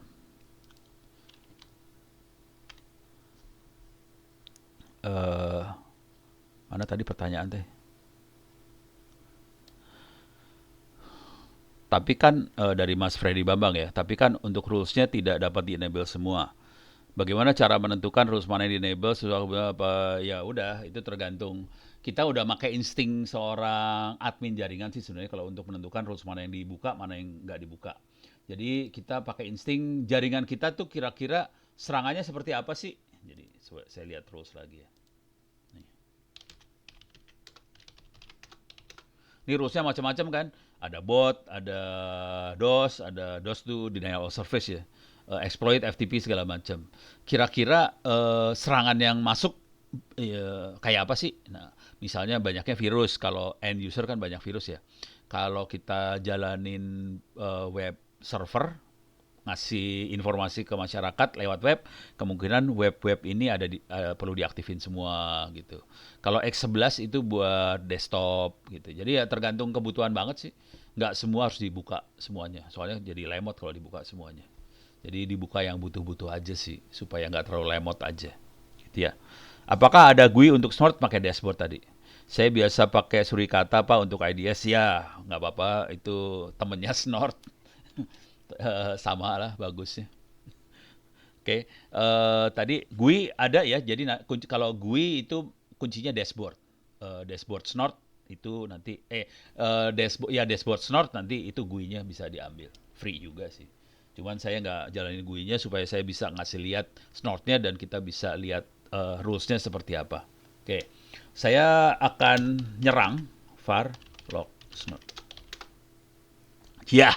Mana tadi pertanyaan teh? Tapi kan dari Mas Freddy Bambang ya. Tapi kan untuk rules-nya tidak dapat di-enable semua. Bagaimana cara menentukan rules mana yang di-enable, sesuatu apa, ya udah itu tergantung. Kita udah pakai insting seorang admin jaringan sih sebenarnya kalau untuk menentukan rules mana yang dibuka, mana yang nggak dibuka. Jadi kita pakai insting jaringan kita tuh kira-kira serangannya seperti apa sih? Jadi saya lihat rules lagi ya. Nih. Ini rulesnya macam-macam kan? Ada bot, ada DOS tuh denial of service ya. Exploit, FTP segala macam. Kira-kira serangan yang masuk kayak apa sih? Nah, misalnya banyaknya virus. Kalau end user kan banyak virus ya. Kalau kita jalanin web server, ngasih informasi ke masyarakat lewat web, kemungkinan web-web ini perlu diaktifin semua gitu. Kalau X11 itu buat desktop gitu. Jadi ya tergantung kebutuhan banget sih. Nggak semua harus dibuka semuanya. Soalnya jadi lemot kalau dibuka semuanya. Jadi dibuka yang butuh-butuh aja sih, supaya nggak terlalu lemot aja. Gitu ya. Apakah ada GUI untuk Snort pakai dashboard tadi? Saya biasa pakai Surikata Pak untuk IDS ya, nggak apa-apa. Itu temennya Snort. Sama lah bagusnya. Oke, tadi GUI ada ya. Jadi kalau GUI itu kuncinya dashboard. Dashboard Snort itu nanti dashboard Snort nanti itu GUI-nya bisa diambil. Free juga sih. Cuman saya nggak jalanin GUI-nya supaya saya bisa ngasih lihat Snort-nya dan kita bisa lihat rules-nya seperti apa. Oke, saya akan nyerang var log Snort. Ya,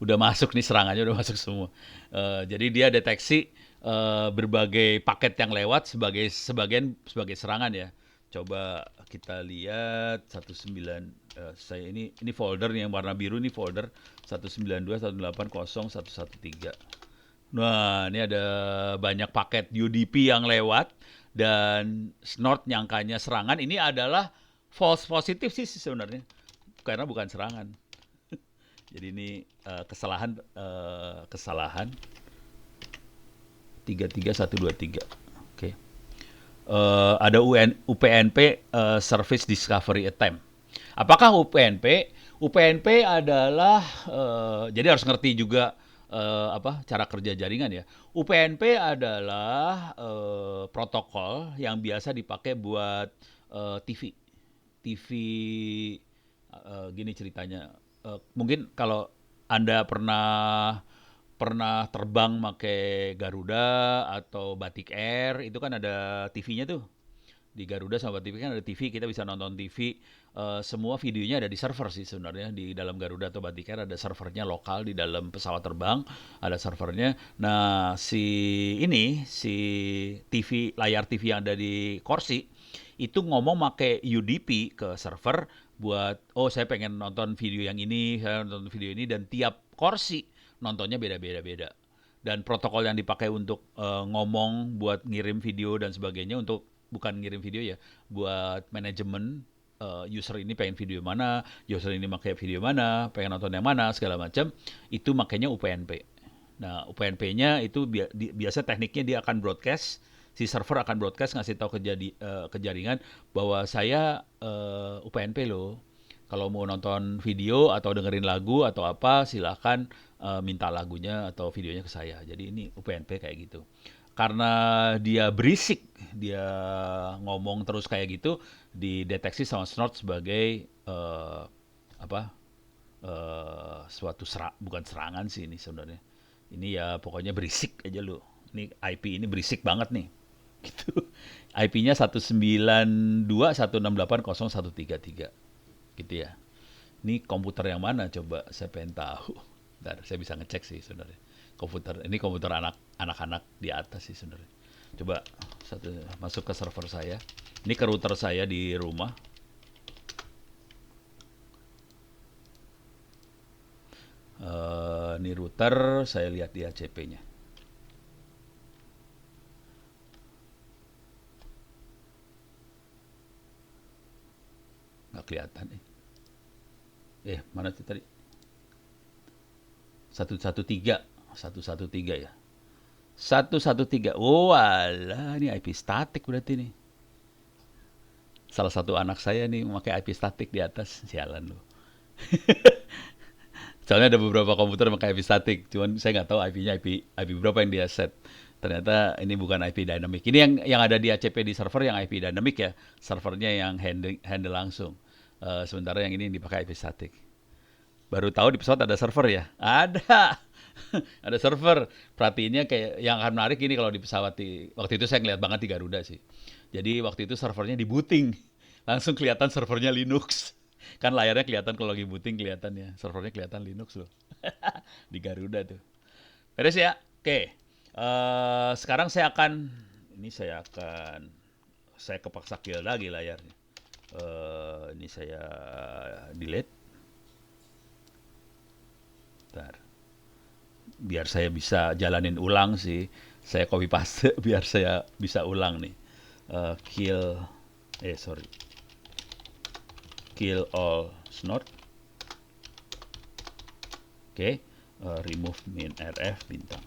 udah masuk nih serangannya udah masuk semua. Jadi dia deteksi berbagai paket yang lewat sebagai serangan ya. Coba kita lihat 19 saya ini folder yang warna biru ini folder 192.180.113. Nah, ini ada banyak paket UDP yang lewat dan Snort nyangkanya serangan. Ini adalah false positif sih sebenarnya. Karena bukan serangan. Jadi ini kesalahan 33123. Oke. Ada UPnP Service Discovery Attempt. Apakah UPnP? UPnP adalah jadi harus ngerti juga cara kerja jaringan ya. UPnP adalah protokol yang biasa dipakai buat TV. TV gini ceritanya. Mungkin kalau Anda pernah terbang pakai Garuda atau Batik Air, itu kan ada TV-nya tuh. Di Garuda sama Batik Air kan ada TV, kita bisa nonton TV. Semua videonya ada di server sih sebenarnya. Di dalam Garuda atau Batik Air ada servernya lokal di dalam pesawat terbang, ada servernya. Nah, si layar TV yang ada di kursi, itu ngomong pakai UDP ke server buat saya pengen nonton video yang ini, saya nonton video ini dan tiap kursi nontonnya beda-beda. Dan protokol yang dipakai untuk ngomong buat ngirim video dan sebagainya untuk bukan ngirim video ya, buat manajemen user ini pengen video mana, user ini pakai video mana, pengen nonton yang mana, segala macam, itu makanya UPnP. Nah, UPnP-nya itu biasa tekniknya dia akan broadcast, si server akan broadcast ngasih tahu ke jaringan bahwa saya UPnP loh. Kalau mau nonton video atau dengerin lagu atau apa, silahkan minta lagunya atau videonya ke saya. Jadi ini UPnP kayak gitu. Karena dia berisik, dia ngomong terus kayak gitu, dideteksi sama Snort sebagai suatu bukan serangan sih ini sebenarnya. Ini ya pokoknya berisik aja lo. Ini IP ini berisik banget nih. Gitu. IP-nya 192.168.0.133. Gitu ya. Ini komputer yang mana coba saya pengen tahu. Bentar, saya bisa ngecek sih sebenarnya. Ini komputer anak-anak di atas sih sebenarnya. Coba masuk ke server saya. Ini ke router saya di rumah. Ini router, saya lihat di HCP-nya. Nggak kelihatan nih. Mana sih tadi? 113 ya. 113. Oh, alah, ini IP statik berarti nih. Salah satu anak saya nih memakai IP statik di atas. Sialan loh. Soalnya ada beberapa komputer pakai IP statik, cuman saya nggak tahu IP-nya IP berapa yang dia set. Ternyata ini bukan IP dynamic. Ini yang ada di ACP di server yang IP dynamic ya. Servernya yang handle langsung. Sementara yang ini dipakai IP static. Baru tahu di pesawat ada server ya? Ada. Ada server. Perhatiinnya kayak yang akan menarik ini kalau di pesawat waktu itu saya ngeliat banget di Garuda sih. Jadi waktu itu servernya di booting. Langsung kelihatan servernya Linux. Kan layarnya kelihatan kalau lagi booting kelihatan ya. Servernya kelihatan Linux loh. Di Garuda tuh. Beres ya? Oke. Sekarang saya kepaksa kill lagi layarnya. Ini saya delete. Bentar. Biar saya bisa jalanin ulang sih. Saya copy paste biar saya bisa ulang nih. Kill, sorry. Kill all snort. Oke. Remove min rf bintang.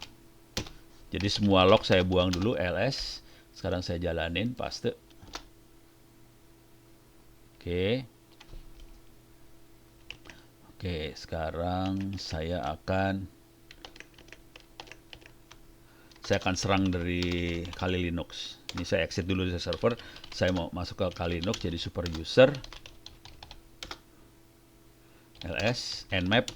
Jadi semua log saya buang dulu ls. Sekarang saya jalanin paste. Oke, sekarang saya akan serang dari Kali Linux. Ini saya exit dulu dari server. Saya mau masuk ke Kali Linux jadi super user. ls nmap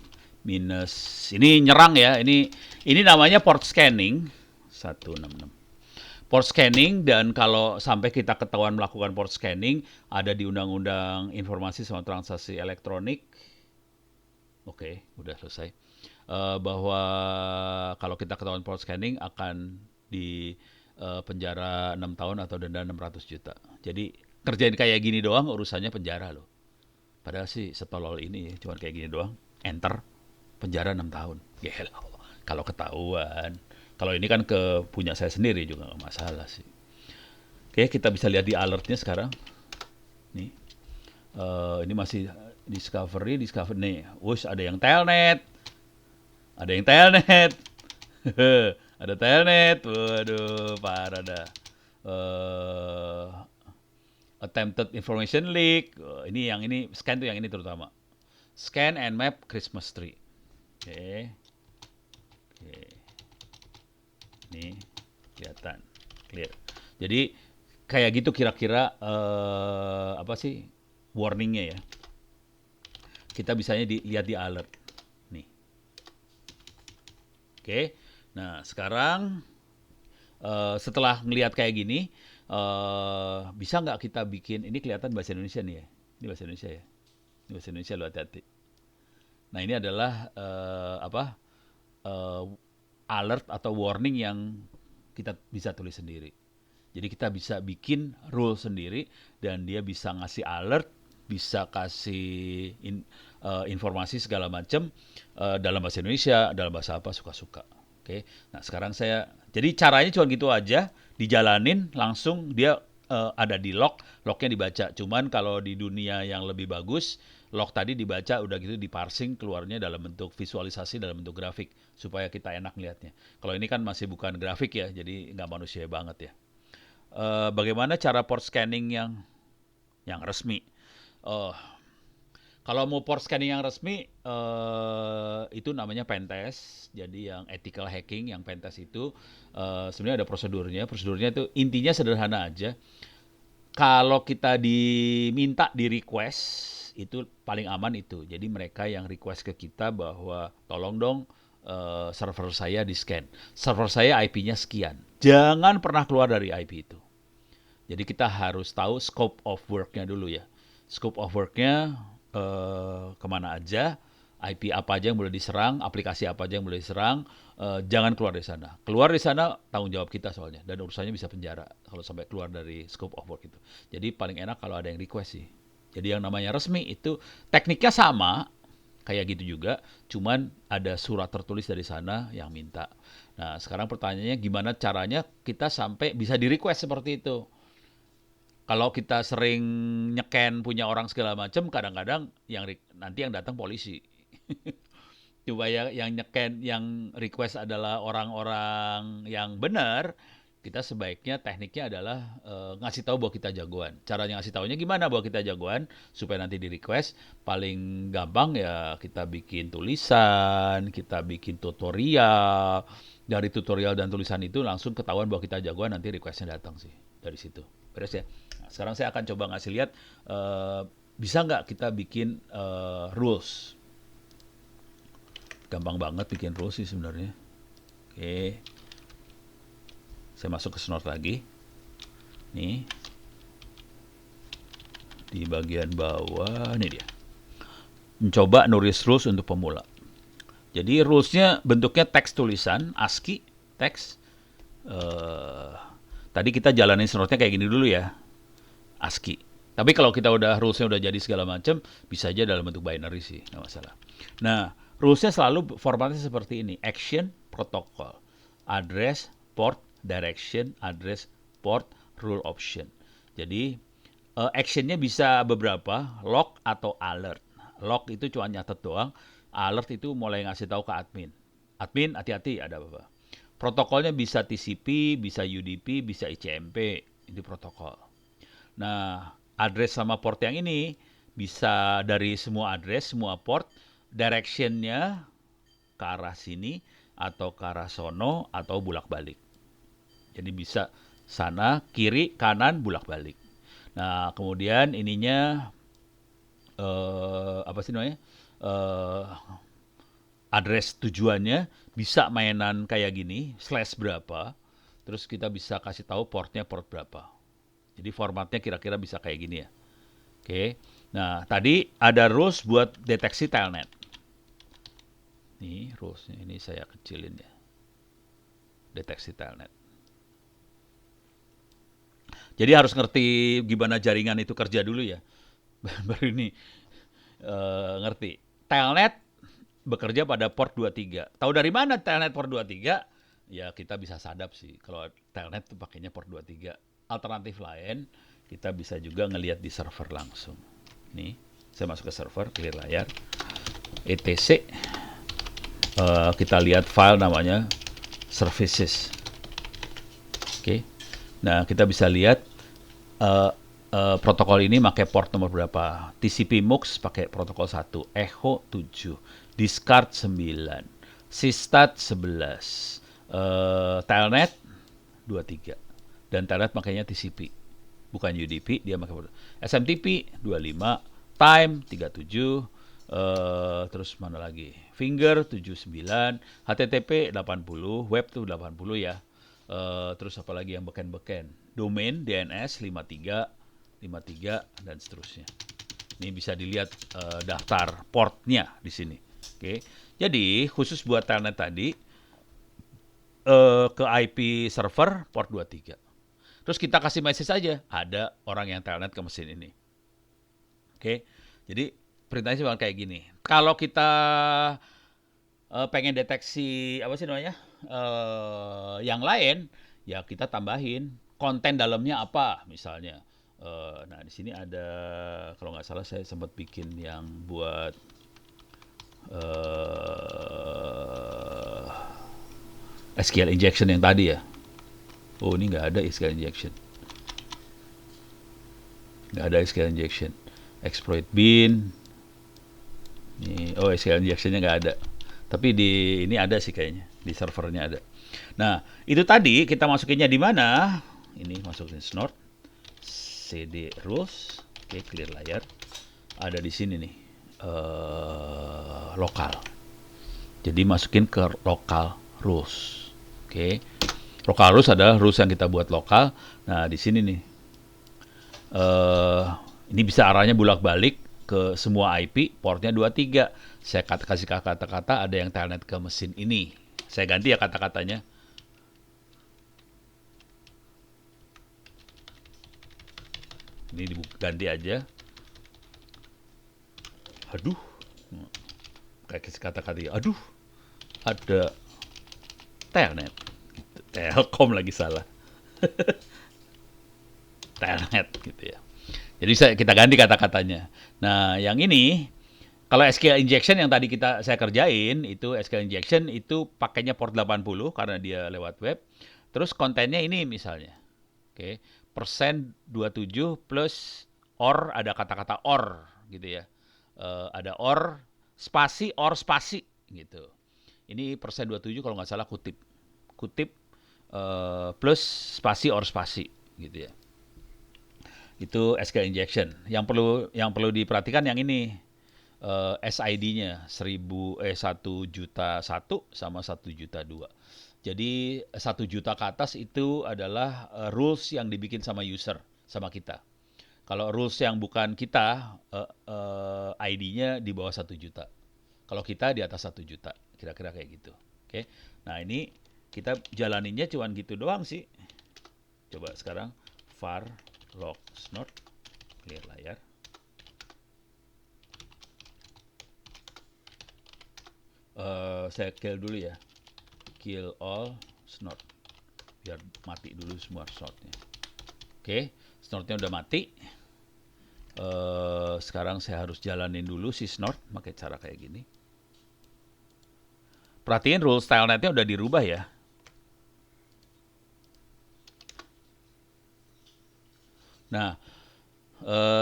minus ini nyerang ya. Ini namanya port scanning 166. Port scanning, dan kalau sampai kita ketahuan melakukan port scanning ada di Undang-Undang Informasi sama Transaksi Elektronik. Oke, udah selesai. Bahwa kalau kita ketahuan port scanning akan di penjara 6 tahun atau denda 600 juta. Jadi kerjain kayak gini doang urusannya penjara loh. Padahal sih setolol ini cuma kayak gini doang. Enter, penjara 6 tahun. Gila, kalau ketahuan. Kalau ini kan ke punya saya sendiri juga nggak masalah sih. Oke, kita bisa lihat di alertnya sekarang. Nih, ini masih discovery nih. Wush, ada yang telnet. Ada telnet. Waduh, parah dah. Attempted information leak. Ini scan tuh yang ini terutama. Scan and map Christmas tree. Oke. Nih, kelihatan clear. Jadi kayak gitu kira-kira apa sih warningnya ya. Kita bisanya lihat di alert. Nih. Oke. Nah, sekarang setelah ngelihat kayak gini, bisa nggak kita bikin, ini kelihatan bahasa Indonesia nih ya. Ini bahasa Indonesia ya. Ini bahasa Indonesia, lo hati-hati. Nah, ini adalah alert atau warning yang kita bisa tulis sendiri. Jadi kita bisa bikin rule sendiri dan dia bisa ngasih alert, bisa kasih informasi segala macam dalam bahasa Indonesia, dalam bahasa apa suka-suka. Oke. Nah, sekarang jadi caranya cuma gitu aja, dijalanin langsung dia ada di lognya dibaca. Cuman kalau di dunia yang lebih bagus, log tadi dibaca udah gitu diparsing keluarnya dalam bentuk visualisasi, dalam bentuk grafik supaya kita enak melihatnya. Kalau ini kan masih bukan grafik ya, jadi nggak manusiawi banget ya. Bagaimana cara port scanning yang resmi? Kalau mau port scanning yang resmi, itu namanya pentest. Jadi yang ethical hacking, yang pentest itu sebenarnya ada prosedurnya. Prosedurnya itu intinya sederhana aja. Kalau kita diminta di request, itu paling aman itu. Jadi mereka yang request ke kita bahwa tolong dong server saya di scan. Server saya IP-nya sekian. Jangan pernah keluar dari IP itu. Jadi kita harus tahu scope of work-nya dulu ya. Scope of work-nya kemana aja, IP apa aja yang boleh diserang, aplikasi apa aja yang boleh diserang, jangan keluar dari sana. Keluar dari sana tanggung jawab kita soalnya, dan urusannya bisa penjara kalau sampai keluar dari scope of work itu. Jadi paling enak kalau ada yang request sih. Jadi yang namanya resmi itu tekniknya sama, kayak gitu juga, cuman ada surat tertulis dari sana yang minta. Nah, sekarang pertanyaannya gimana caranya kita sampai bisa di request seperti itu. Kalau kita sering nyeken punya orang segala macam, kadang-kadang nanti yang datang polisi. Coba yang nyeken, yang request adalah orang-orang yang benar, kita sebaiknya tekniknya adalah ngasih tahu bahwa kita jagoan. Caranya ngasih tahunya gimana bahwa kita jagoan supaya nanti di request. Paling gampang ya kita bikin tulisan, kita bikin tutorial. Dari tutorial dan tulisan itu langsung ketahuan bahwa kita jagoan, nanti requestnya datang sih dari situ. Beres ya. Nah, sekarang saya akan coba ngasih lihat bisa nggak kita bikin rules. Gampang banget bikin rules sih sebenarnya. Oke. Saya masuk ke Snort lagi. Nih. Di bagian bawah, ini dia. Mencoba nulis rules untuk pemula. Jadi rulesnya bentuknya teks tulisan, ASCII, teks. Tadi kita jalanin Snortnya kayak gini dulu ya, ASCII. Tapi kalau kita udah rulesnya udah jadi segala macam, bisa aja dalam bentuk binary sih, nggak masalah. Nah, rulesnya selalu formatnya seperti ini: action, protocol, address, port, direction, address, port, rule option. Jadi actionnya bisa beberapa, log atau alert. Log itu cuma nyatet doang, alert itu mulai ngasih tahu ke admin. Admin hati-hati ada apa. Protokolnya bisa TCP, bisa UDP, bisa ICMP, itu protokol. Nah, address sama port yang ini bisa dari semua address, semua port, directionnya ke arah sini atau ke arah sono atau bulak-balik. Jadi bisa sana, kiri, kanan, bulak-balik. Nah, kemudian ininya apa sih namanya? Address tujuannya bisa mainan kayak gini, slash berapa, terus kita bisa kasih tahu portnya port berapa. Jadi formatnya kira-kira bisa kayak gini ya. Oke. Nah, tadi ada rules buat deteksi telnet. Nih, rulesnya ini saya kecilin ya. Deteksi telnet. Jadi harus ngerti gimana jaringan itu kerja dulu ya. Baru ini ngerti. Telnet bekerja pada port 23. Tahu dari mana telnet port 23? Ya kita bisa sadap sih. Kalau telnet tuh pakainya port 23. Alternatif lain, kita bisa juga ngelihat di server langsung. Nih, saya masuk ke server, clear layar. etc. Kita lihat file namanya services. Oke. Nah, kita bisa lihat protokol ini pakai port nomor berapa. TCP MUX pakai protokol 1, Echo 7, Discard 9, Systat 11, Telnet 23. Dan Telnet makanya TCP, bukan UDP, dia pakai SMTP 25, Time 37, terus mana lagi? Finger 79, HTTP 80, web tuh 80 ya. Terus apa lagi yang beken-beken? Domain DNS 53, dan seterusnya. Ini bisa dilihat daftar portnya di sini. Oke. Jadi khusus buat telnet tadi ke IP server port 23. Terus kita kasih message aja, ada orang yang telnet ke mesin ini. Oke. Jadi perintahnya cuma kayak gini. Kalau kita pengen deteksi apa sih namanya? Yang lain, ya kita tambahin konten dalamnya apa misalnya. Nah, di sini ada, kalau nggak salah saya sempat bikin yang buat SQL injection yang tadi ya. Oh, ini nggak ada SQL injection. Nggak ada SQL injection. Exploit bin. Ini, oh, SQL injectionnya nggak ada. Tapi di ini ada sih kayaknya. Di servernya ada. Nah, itu tadi kita masukinnya di mana? Ini masukin Snort. CD rules. Oke, clear layar. Ada di sini nih. Lokal. Jadi masukin ke local rules. Oke. Local rules adalah rules yang kita buat lokal. Nah, di sini nih. Ini bisa arahnya bolak-balik ke semua IP, portnya 23. Saya kasih kata-kata ada yang telnet ke mesin ini. Saya ganti ya kata-katanya. Ini diganti aja. Aduh. Kayak kasih kata-kata, aduh. Ada telnet. Telkom lagi salah. Telnet gitu ya. Jadi kita ganti kata-katanya. Nah, yang ini kalau SQL injection yang tadi saya kerjain itu SQL injection itu pakainya port 80 karena dia lewat web. Terus kontennya ini misalnya. Oke, persen 27 plus or, ada kata-kata or gitu ya. Ada or spasi gitu. Ini persen 27 kalau nggak salah kutip. Kutip plus spasi or spasi gitu ya. Itu SQL injection. Yang perlu diperhatikan yang ini, SID-nya 1 juta 1 sama 1 juta 2. Jadi 1 juta ke atas itu adalah rules yang dibikin sama user, sama kita. Kalau rules yang bukan kita, ID-nya di bawah 1 juta. Kalau kita di atas 1 juta, kira-kira kayak gitu. Oke. Nah, ini kita jalaninnya cuman gitu doang sih. Coba sekarang var log snort, clear layar. Saya kill dulu ya. Kill all snort. Biar mati dulu semua snortnya. Oke, snortnya udah mati. Sekarang saya harus jalanin dulu si snort pakai cara kayak gini. Perhatiin rule stylenetnya udah dirubah ya. Nah,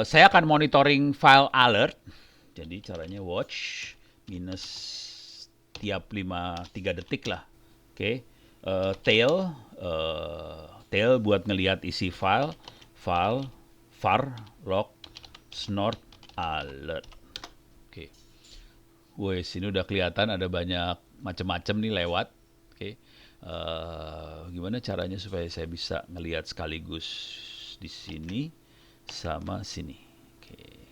saya akan monitoring file alert. Jadi caranya watch minus tiap 3 detik lah. Oke. Tail buat ngelihat isi file var log snort alert. Oke. Woi, sini udah kelihatan ada banyak macam-macam nih lewat. Oke. Gimana caranya supaya saya bisa ngelihat sekaligus di sini sama sini. Oke.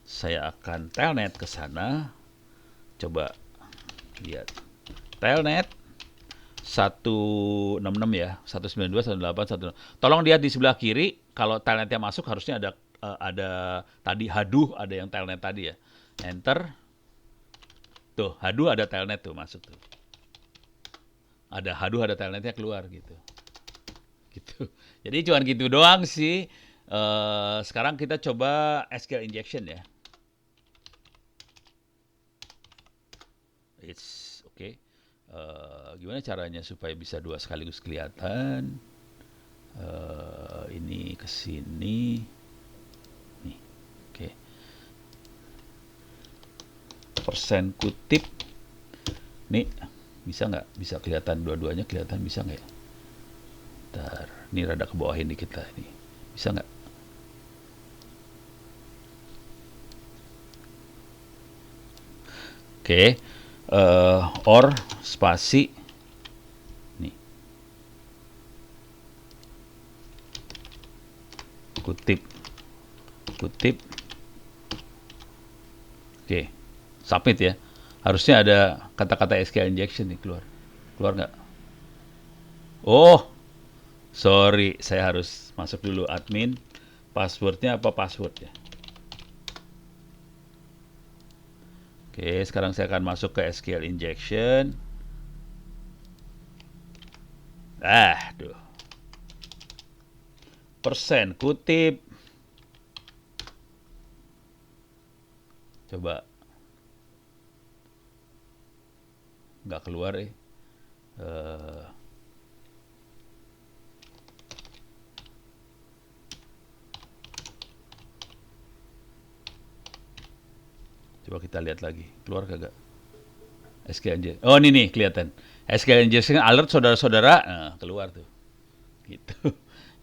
Saya akan telnet ke sana. Coba lihat. Telnet 166 ya, 192, 108, 16. Tolong lihat di sebelah kiri, kalau telnetnya masuk harusnya ada tadi haduh, ada yang telnet tadi ya. Enter. Tuh, haduh ada telnet tuh masuk tuh. Ada haduh, ada telnetnya keluar gitu. Gitu. Jadi cuma gitu doang sih. Sekarang kita coba SQL injection ya. It's okay. Gimana caranya supaya bisa dua sekaligus kelihatan? Ini ke sini. Nih. Oke. Persen kutip. Nih, bisa nggak? Bisa kelihatan dua-duanya, kelihatan bisa nggak ya? Bentar, ini rada ke bawahin dikit lah ini. Bisa nggak? Oke. Or spasi nih, kutip. Oke, submit ya. Harusnya ada kata-kata SQL injection nih keluar nggak? Oh, sorry, saya harus masuk dulu admin. Passwordnya apa password ya? Oke, sekarang saya akan masuk ke SQL injection. Duh. Persen kutip. Coba. Nggak keluar Coba kita lihat lagi. Keluar kagak? SQL injection. Oh, ini nih kelihatan. SQL injection alert saudara-saudara, keluar tuh. Gitu.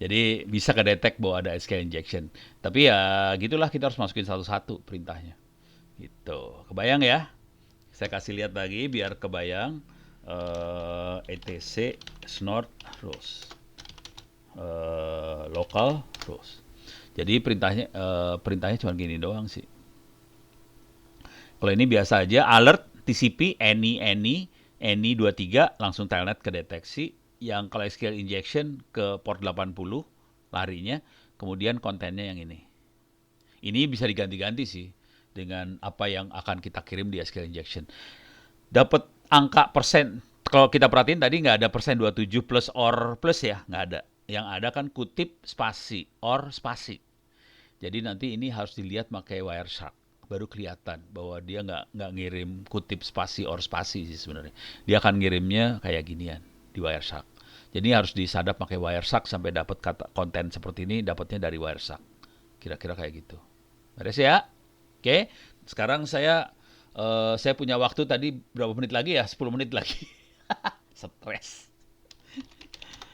Jadi bisa kedetek bahwa ada SQL injection. Tapi ya gitulah, kita harus masukin satu-satu perintahnya. Gitu. Kebayang ya? Saya kasih lihat lagi biar kebayang. etc snort rows. Local rows. Jadi perintahnya cuma gini doang sih. Kalau ini biasa aja, alert TCP any 23 langsung telnet ke deteksi. Yang kalau SQL injection ke port 80 larinya, kemudian kontennya yang ini. Ini bisa diganti-ganti sih dengan apa yang akan kita kirim di SQL injection. Dapat angka persen. Kalau kita perhatiin tadi nggak ada persen 27 plus or plus ya, nggak ada. Yang ada kan kutip spasi, or spasi. Jadi nanti ini harus dilihat pakai Wireshark. Baru kelihatan bahwa dia nggak ngirim kutip spasi or spasi sih sebenarnya. Dia akan ngirimnya kayak ginian di Wireshark. Jadi harus disadap pakai Wireshark sampai dapat konten seperti ini, dapatnya dari Wireshark. Kira-kira kayak gitu. Beres ya? Oke. Sekarang saya punya waktu tadi berapa menit lagi ya? 10 menit lagi. Stres.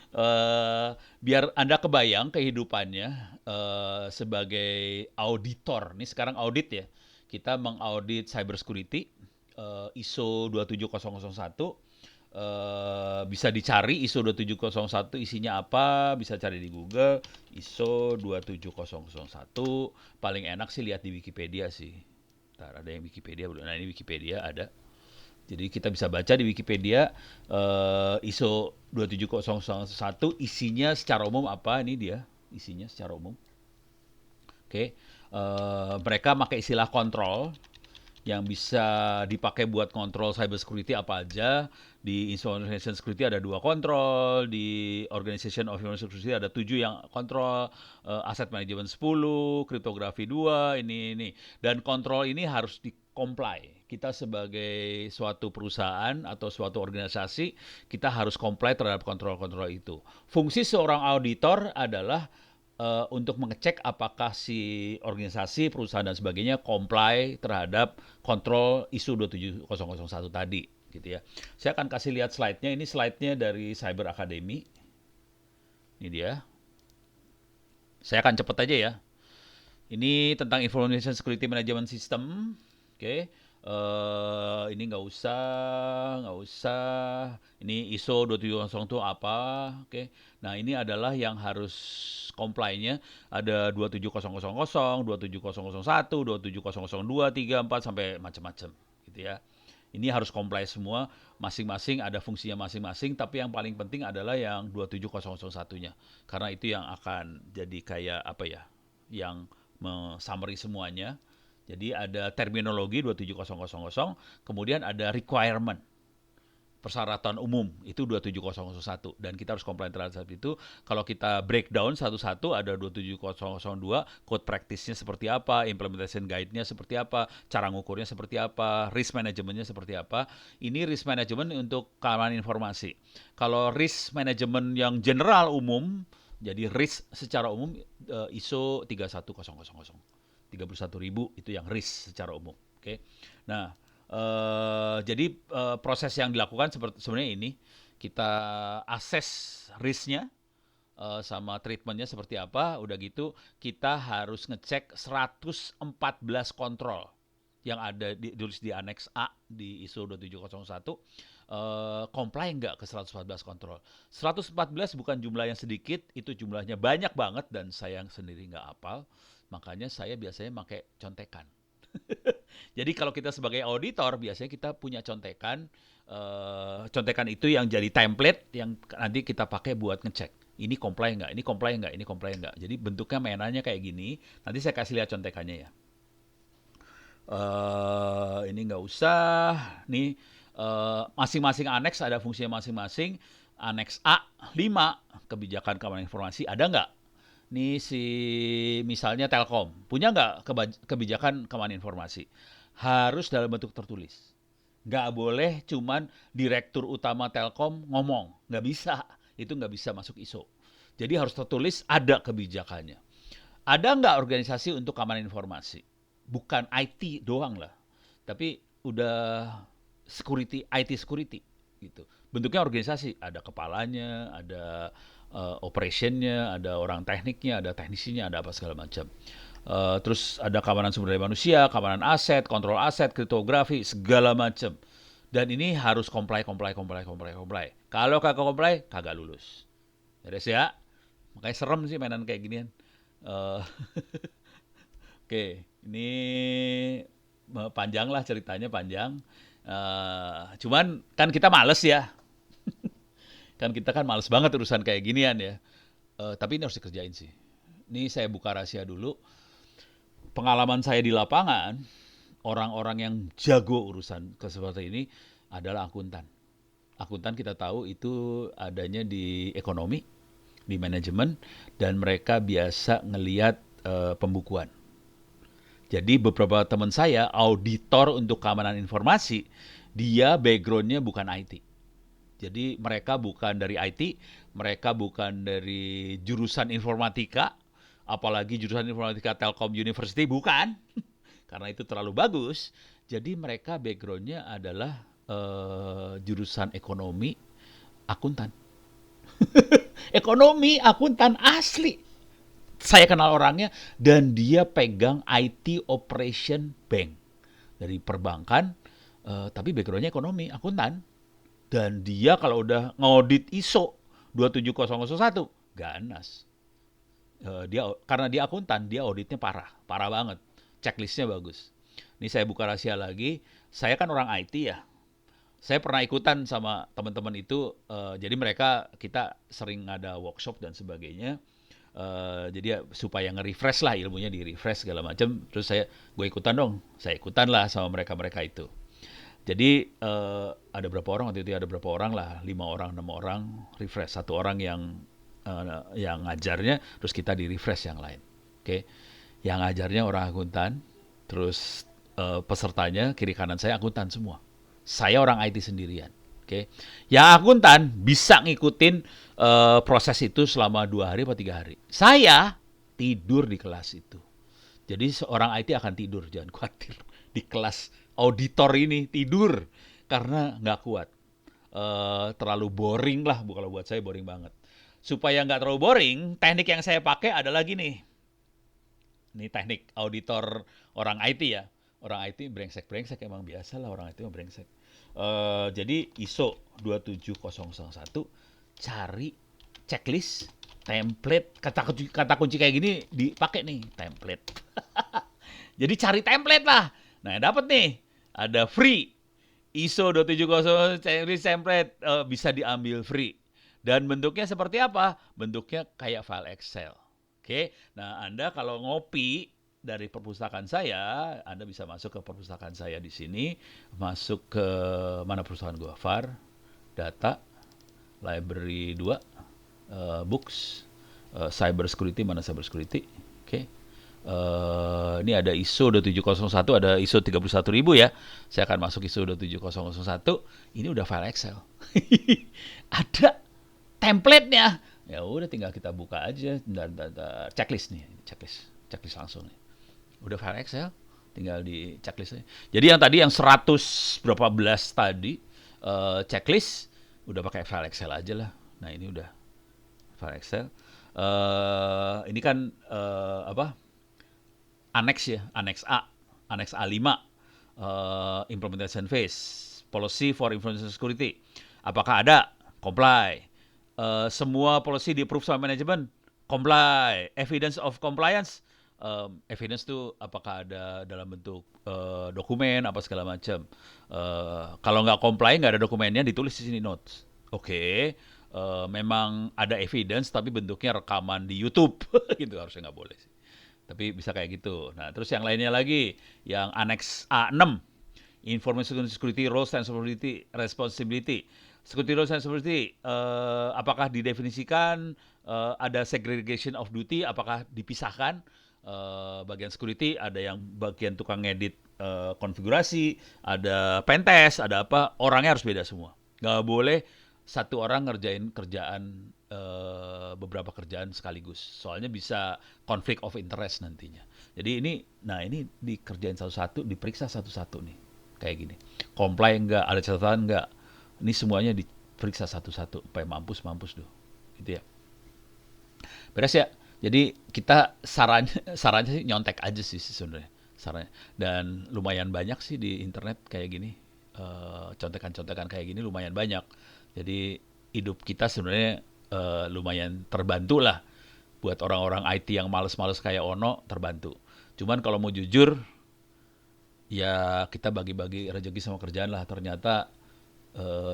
Eh, Biar Anda kebayang kehidupannya sebagai auditor. Ini sekarang audit ya. Kita mengaudit cybersecurity, ISO 27001. Bisa dicari ISO 27001 isinya apa, bisa cari di Google ISO 27001. Paling enak sih lihat di Wikipedia sih. Ntar ada yang Wikipedia belum? Nah ini Wikipedia ada. Jadi kita bisa baca di Wikipedia ISO 27001 isinya secara umum apa, ini dia isinya secara umum. Oke. Mereka pakai istilah kontrol yang bisa dipakai buat kontrol cybersecurity apa aja. Di Information Security ada 2 kontrol, di Organization of Information Security ada 7 yang kontrol, Asset Management 10, kriptografi 2, ini. Dan kontrol ini harus di comply. Kita sebagai suatu perusahaan atau suatu organisasi, kita harus comply terhadap kontrol-kontrol itu. Fungsi seorang auditor adalah untuk mengecek apakah si organisasi, perusahaan dan sebagainya comply terhadap kontrol ISO 27001 tadi, gitu ya. Saya akan kasih lihat slide-nya. Ini slide-nya dari Cyber Academy. Ini dia. Saya akan cepet aja ya. Ini tentang Information Security Management System. Oke. Ini nggak usah. Ini ISO 27001 itu apa? Oke. Nah, ini adalah yang harus comply-nya. Ada 27000, 27001, 27002, 3, 4 sampai macam-macam, gitu ya. Ini harus comply semua, masing-masing ada fungsinya masing-masing, tapi yang paling penting adalah yang 27001-nya. Karena itu yang akan jadi kayak apa ya? Yang summary semuanya. Jadi ada terminologi 27000, kemudian ada requirement, persyaratan umum, itu 27001. Dan kita harus comply terhadap itu. Kalau kita breakdown satu-satu, ada 27002, code practice-nya seperti apa, implementation guide-nya seperti apa, cara ngukurnya seperti apa, risk management-nya seperti apa. Ini risk management untuk keamanan informasi. Kalau risk management yang general umum, jadi risk secara umum ISO 31000. 31.000 itu yang risk secara umum. Oke. Nah, jadi proses yang dilakukan sebenarnya ini, kita assess risknya sama treatmentnya seperti apa. Udah gitu kita harus ngecek 114 kontrol yang ada ditulis di Annex A di ISO 27001. Comply nggak ke 114 kontrol. 114 bukan jumlah yang sedikit, itu jumlahnya banyak banget dan saya sendiri nggak hafal. Makanya saya biasanya pakai contekan. Jadi kalau kita sebagai auditor, biasanya kita punya contekan. Contekan itu yang jadi template yang nanti kita pakai buat ngecek. Ini comply nggak, ini comply nggak, ini comply nggak. Jadi bentuknya mainannya kayak gini. Nanti saya kasih lihat contekannya ya. Ini nggak usah. Nih, masing-masing aneks ada fungsinya masing-masing. Aneks A 5, kebijakan keamanan informasi, ada nggak? Nih misalnya Telkom, punya nggak kebijakan keamanan informasi? Harus dalam bentuk tertulis. Nggak boleh cuman direktur utama Telkom ngomong. Nggak bisa. Itu nggak bisa masuk ISO. Jadi harus tertulis, ada kebijakannya. Ada nggak organisasi untuk keamanan informasi? Bukan IT doang lah. Tapi udah IT security gitu. Bentuknya organisasi, ada kepalanya, ada operationnya, ada orang tekniknya, ada teknisinya, ada apa segala macam. Terus ada keamanan sumber daya manusia, keamanan aset, kontrol aset, kriptografi, segala macam. Dan ini harus comply. Kalau kagak comply, kagak lulus. Beres ya? Makanya serem sih mainan kayak ginian. Oke, ini panjang lah ceritanya, panjang. Cuman kan kita males ya. Kan kita kan males banget urusan kayak ginian ya. Tapi ini harus dikerjain sih. Ini saya buka rahasia dulu. Pengalaman saya di lapangan, orang-orang yang jago urusan seperti ini adalah akuntan. Akuntan kita tahu itu adanya di ekonomi, di manajemen, dan mereka biasa ngelihat pembukuan. Jadi beberapa teman saya, auditor untuk keamanan informasi, dia backgroundnya bukan IT. Jadi mereka bukan dari IT, mereka bukan dari jurusan informatika, apalagi jurusan informatika Telkom University, bukan. Karena itu terlalu bagus. Jadi mereka backgroundnya adalah jurusan ekonomi, akuntan. Ekonomi, akuntan asli. Saya kenal orangnya dan dia pegang IT operation bank dari perbankan, tapi backgroundnya ekonomi, akuntan. Dan dia kalau udah ngaudit ISO 27001, ganas. Dia karena dia akuntan, dia auditnya parah, parah banget. Checklistnya bagus. Ini saya buka rahasia lagi. Saya kan orang IT ya. Saya pernah ikutan sama teman-teman itu. Jadi mereka kita sering ada workshop dan sebagainya. Jadi ya, supaya nge-refresh lah ilmunya, di refresh segala macam. Terus gue ikutan dong. Saya ikutan lah sama mereka-mereka itu. Jadi ada berapa orang waktu itu? Ada berapa orang lah, 5 orang, 6 orang refresh. Satu orang yang ngajarnya, terus kita di refresh yang lain. Oke, yang ngajarnya orang akuntan, terus pesertanya kiri kanan saya akuntan semua. Saya orang IT sendirian. Oke, yang akuntan bisa ngikutin proses itu selama 2 hari atau 3 hari. Saya tidur di kelas itu. Jadi seorang IT akan tidur, jangan khawatir. Di kelas auditor ini tidur karena nggak kuat. Terlalu boring lah, kalau buat saya boring banget. Supaya nggak terlalu boring, teknik yang saya pakai adalah gini. Ini teknik auditor orang IT ya. Orang IT brengsek-brengsek, emang biasa lah orang IT mah brengsek. Jadi ISO 27001, cari checklist, template, kata kunci kayak gini dipakai nih, template. Jadi cari template lah. Nah, dapat nih. Ada free. ISO 270 checklist template bisa diambil free. Dan bentuknya seperti apa? Bentuknya kayak file Excel. Oke. Nah, Anda kalau ngopi dari perpustakaan saya, Anda bisa masuk ke perpustakaan saya di sini, masuk ke mana perusahaan gua? VAR, data, library 2, books, cyber security, mana cyber security. Oke. Ini ada ISO 27001, ada ISO 31000 ya. Saya akan masuk ISO 27001. Ini udah file Excel. Ada template-nya. Ya udah tinggal kita buka aja dan checklist nih, checklist langsung nih. Udah file Excel, tinggal di checklistnya. Jadi yang tadi yang 100 berapa belas tadi checklist udah pakai file Excel aja lah. Nah, ini udah file Excel. Ini kan annex ya, annex A, annex A5, implementation phase, policy for information security. Apakah ada? Comply. Semua policy di approve sama manajemen? Comply. Evidence of compliance? Evidence itu apakah ada dalam bentuk dokumen apa segala macam. Kalau nggak comply, nggak ada dokumennya, ditulis di sini notes. Oke. Memang ada evidence tapi bentuknya rekaman di YouTube gitu, harusnya nggak boleh sih. Tapi bisa kayak gitu. Nah, terus yang lainnya lagi, yang annex A6, Information Security Roles and Responsibility. Security Roles and Responsibility, apakah didefinisikan, ada segregation of duty, apakah dipisahkan, bagian security, ada yang bagian tukang ngedit konfigurasi, ada pentest, ada apa, orangnya harus beda semua. Nggak boleh satu orang ngerjain kerjaan beberapa kerjaan sekaligus. Soalnya bisa conflict of interest nantinya. Jadi ini dikerjain satu-satu, diperiksa satu-satu nih. Kayak gini. Comply enggak, ada catatan enggak. Ini semuanya diperiksa satu-satu supaya mampus tuh. Gitu ya. Beres ya. Jadi kita sarannya sih nyontek aja sih sebenarnya. Sarannya. Dan lumayan banyak sih di internet kayak gini. Contekan-contekan kayak gini lumayan banyak. Jadi hidup kita sebenarnya lumayan terbantu lah. Buat orang-orang IT yang males-males kayak Ono, terbantu. Cuman kalau mau jujur, ya kita bagi-bagi rezeki sama kerjaan lah. Ternyata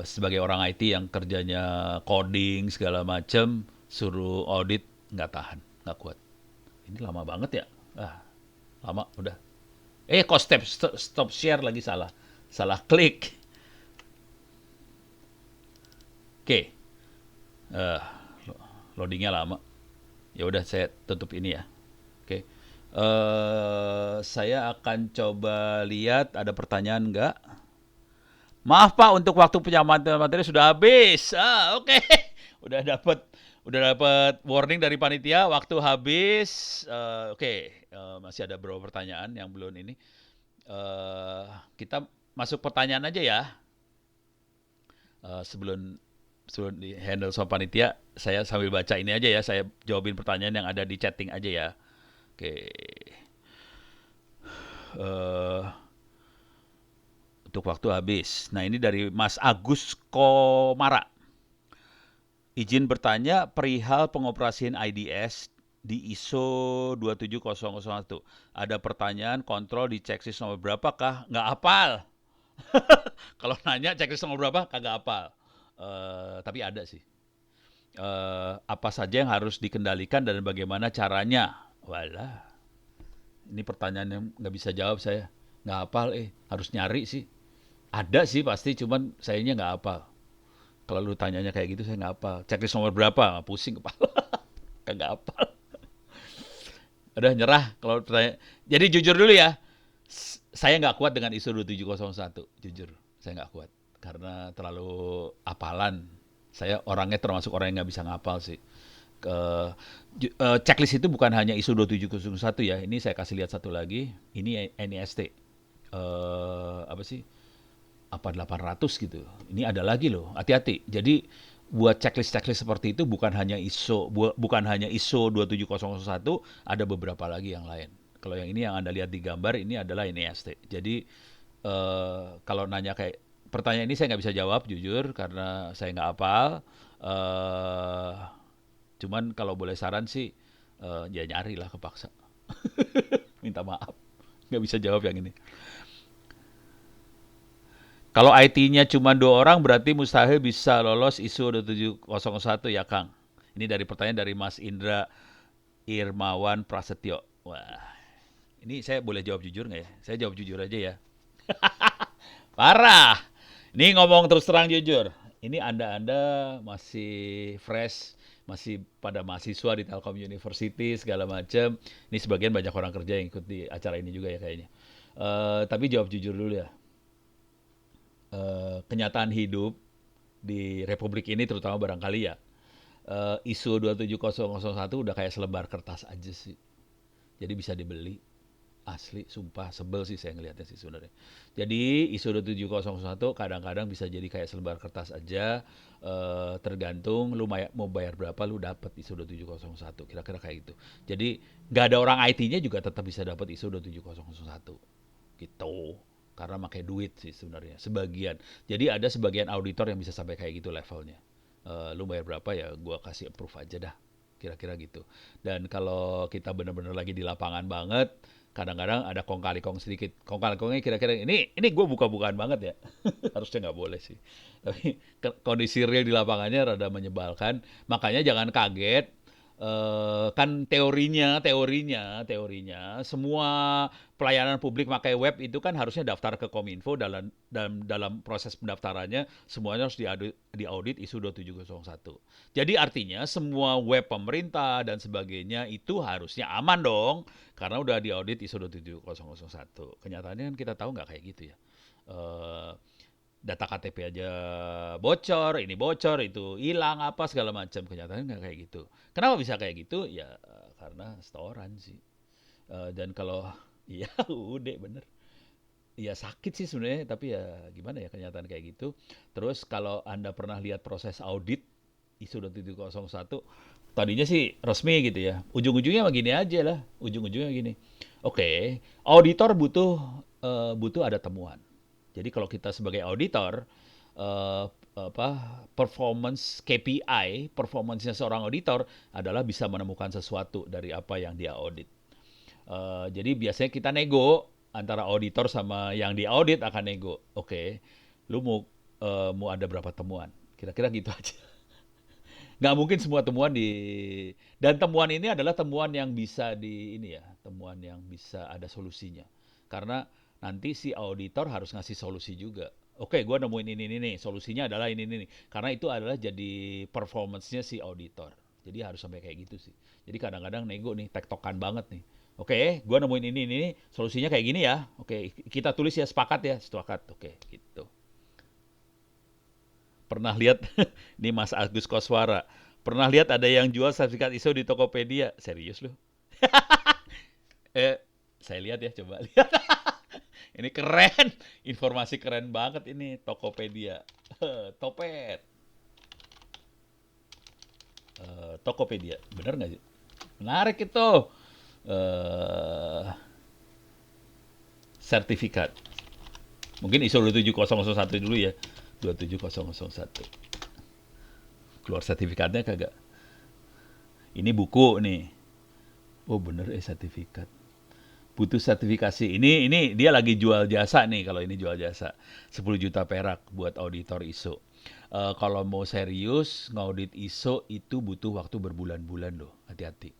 sebagai orang IT yang kerjanya coding segala macem, suruh audit nggak tahan, nggak kuat. Ini lama banget ya. Lama udah. Kok stop share lagi, salah klik. Oke. Loadingnya lama. Ya udah, saya tutup ini ya. Oke. Saya akan coba lihat ada pertanyaan nggak. Maaf Pak, untuk waktu penyampaian materi sudah habis. Oke. Udah dapat warning dari panitia, waktu habis. Oke. Masih ada beberapa pertanyaan yang belum ini. Eh, kita masuk pertanyaan aja ya. Sebelum sebelum di handle sama panitia, saya sambil baca ini aja ya. Saya jawabin pertanyaan yang ada di chatting aja ya. Oke. Eh, untuk waktu habis. Nah ini dari Mas Agus Komara. Izin bertanya perihal pengoperasian IDS di ISO 27001. Ada pertanyaan kontrol di checklist nomor berapa kah? Nggak hafal. Kalau nanya checklist nomor berapa, kagak hafal. Tapi ada sih. Apa saja yang harus dikendalikan dan bagaimana caranya? Walah, ini pertanyaan yang nggak bisa jawab saya. Nggak hafal, harus nyari sih. Ada sih pasti, cuman sayanya nggak hafal. Kalau lu tanyanya kayak gitu, saya nggak hafal. Checklist nomor berapa? Pusing kepala. Kagak hafal. Udah nyerah kalau pertanyaan. Jadi jujur dulu ya, saya nggak kuat dengan ISO 2701. Jujur, saya nggak kuat. Karena terlalu hafalan. Saya orangnya termasuk orang yang nggak bisa ngapal sih. Checklist itu bukan hanya ISO 2701 ya. Ini saya kasih lihat satu lagi. Ini NIST. Apa sih? Apa 800 gitu. Ini ada lagi loh. Hati-hati. Jadi buat checklist-checklist seperti itu bukan hanya ISO 27001, ada beberapa lagi yang lain. Kalau yang ini yang Anda lihat di gambar ini adalah NIST. Jadi kalau nanya kayak pertanyaan ini saya nggak bisa jawab jujur karena saya nggak hafal. Eh, Cuman kalau boleh saran sih ya nyari lah kepaksa. Minta maaf. Nggak bisa jawab yang ini. Kalau IT-nya cuma 2 orang berarti mustahil bisa lolos ISO 2701 ya Kang. Ini dari pertanyaan dari Mas Indra Irmawan Prasetyo. Wah, ini saya boleh jawab jujur nggak ya? Saya jawab jujur aja ya. Parah. Ini ngomong terus terang jujur. Ini anda masih fresh, masih pada mahasiswa di Telkom University segala macam. Ini sebagian banyak orang kerja yang ikut di acara ini juga ya kayaknya. Tapi jawab jujur dulu ya. Kenyataan hidup di Republik ini terutama barangkali ya. ISO 27001 udah kayak selembar kertas aja sih. Jadi bisa dibeli. Asli, sumpah, sebel sih saya ngelihatnya sih sebenarnya. Jadi ISO 27001 kadang-kadang bisa jadi kayak selembar kertas aja, tergantung lu mau bayar berapa lu dapat ISO 2701, kira-kira kayak gitu. Jadi nggak ada orang IT-nya juga tetap bisa dapat ISO 27001, gitu. Karena pakai duit sih sebenarnya, sebagian. Jadi ada sebagian auditor yang bisa sampai kayak gitu levelnya. Lu bayar berapa ya, gua kasih approve aja dah, kira-kira gitu. Dan kalau kita benar-benar lagi di lapangan banget, kadang-kadang ada kong kali kong sedikit. Kong kali kongnya kira-kira ini gue buka-bukaan banget ya. Harusnya nggak boleh sih. Tapi kondisi real di lapangannya rada menyebalkan. Makanya jangan kaget. Kan teorinya semua pelayanan publik pakai web itu kan harusnya daftar ke Kominfo dalam proses pendaftarannya semuanya harus diaudit ISO 2701. Jadi artinya semua web pemerintah dan sebagainya itu harusnya aman dong karena udah diaudit ISO 27001. Kenyataannya kan kita tahu nggak kayak gitu ya. Eh, Data KTP aja bocor, ini bocor, itu hilang apa segala macam. Kenyataannya nggak kayak gitu. Kenapa bisa kayak gitu? Ya karena setoran sih. Dan kalau iya udah bener. Ya sakit sih sebenarnya, tapi ya gimana ya kenyataan kayak gitu. Terus kalau Anda pernah lihat proses audit ISO 27001, tadinya sih resmi gitu ya. Ujung-ujungnya begini aja lah. Ujung-ujungnya gini. Oke, auditor butuh ada temuan. Jadi kalau kita sebagai auditor eh, apa performance KPI, performance-nya seorang auditor adalah bisa menemukan sesuatu dari apa yang dia audit. Jadi biasanya kita nego antara auditor sama yang diaudit akan nego. Oke, lu mau ada berapa temuan? Kira-kira gitu aja. Nggak mungkin semua temuan dan temuan ini adalah temuan yang bisa ini ya, temuan yang bisa ada solusinya. Karena nanti si auditor harus ngasih solusi juga. Oke, gua nemuin ini nih, solusinya adalah ini nih. Karena itu adalah jadi performance-nya si auditor. Jadi harus sampai kayak gitu sih. Jadi kadang-kadang nego nih, tektokan banget nih. Oke, gua nemuin ini, solusinya kayak gini ya. Oke, kita tulis ya, sepakat ya, sepakat. Oke, gitu. pernah lihat ini Mas Agus Koswara. Pernah lihat ada yang jual sertifikat ISO di Tokopedia? Serius lu? Eh, saya lihat ya, coba lihat. Ini keren, informasi keren banget ini Tokopedia. Topet. Tokopedia, bener nggak sih? Menarik itu. Eh, sertifikat. Mungkin ISO 27001 dulu ya. 27001. Keluar sertifikatnya kagak? Ini buku nih. Oh bener sertifikat. Butuh sertifikasi. Ini dia lagi jual jasa nih, kalau ini jual jasa. 10 juta perak buat auditor ISO. Kalau mau serius ngaudit ISO itu butuh waktu berbulan-bulan loh. Hati-hati.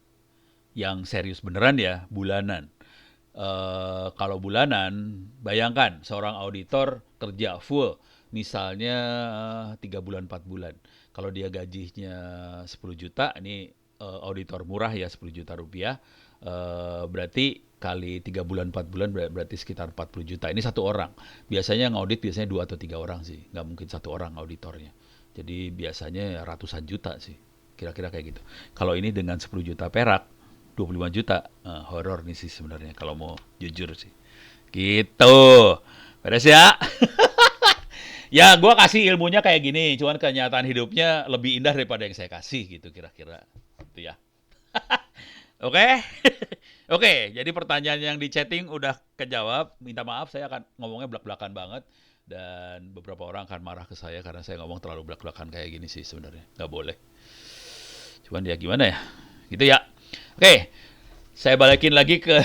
Yang serius beneran ya, bulanan. Kalau bulanan, bayangkan seorang auditor kerja full, misalnya 3 bulan, 4 bulan. Kalau dia gajinya 10 juta, ini auditor murah ya 10 juta rupiah, berarti kali 3 bulan, 4 bulan berarti sekitar 40 juta. Ini satu orang. Biasanya ngaudit biasanya 2 atau 3 orang sih, nggak mungkin satu orang auditornya. Jadi biasanya ratusan juta sih, kira-kira kayak gitu. Kalau ini dengan 10 juta perak, 25 juta, horor nih sih sebenarnya kalau mau jujur sih. Gitu. Beres ya? Ya, gua kasih ilmunya kayak gini, cuman kenyataan hidupnya lebih indah daripada yang saya kasih gitu kira-kira. Gitu ya. Oke? Oke, jadi pertanyaan yang di chatting udah kejawab. Minta maaf saya akan ngomongnya belak-belakan banget dan beberapa orang akan marah ke saya karena saya ngomong terlalu belak-belakan kayak gini sih sebenarnya. Nggak boleh. Cuman ya gimana ya? Gitu ya. Oke, saya balikin lagi ke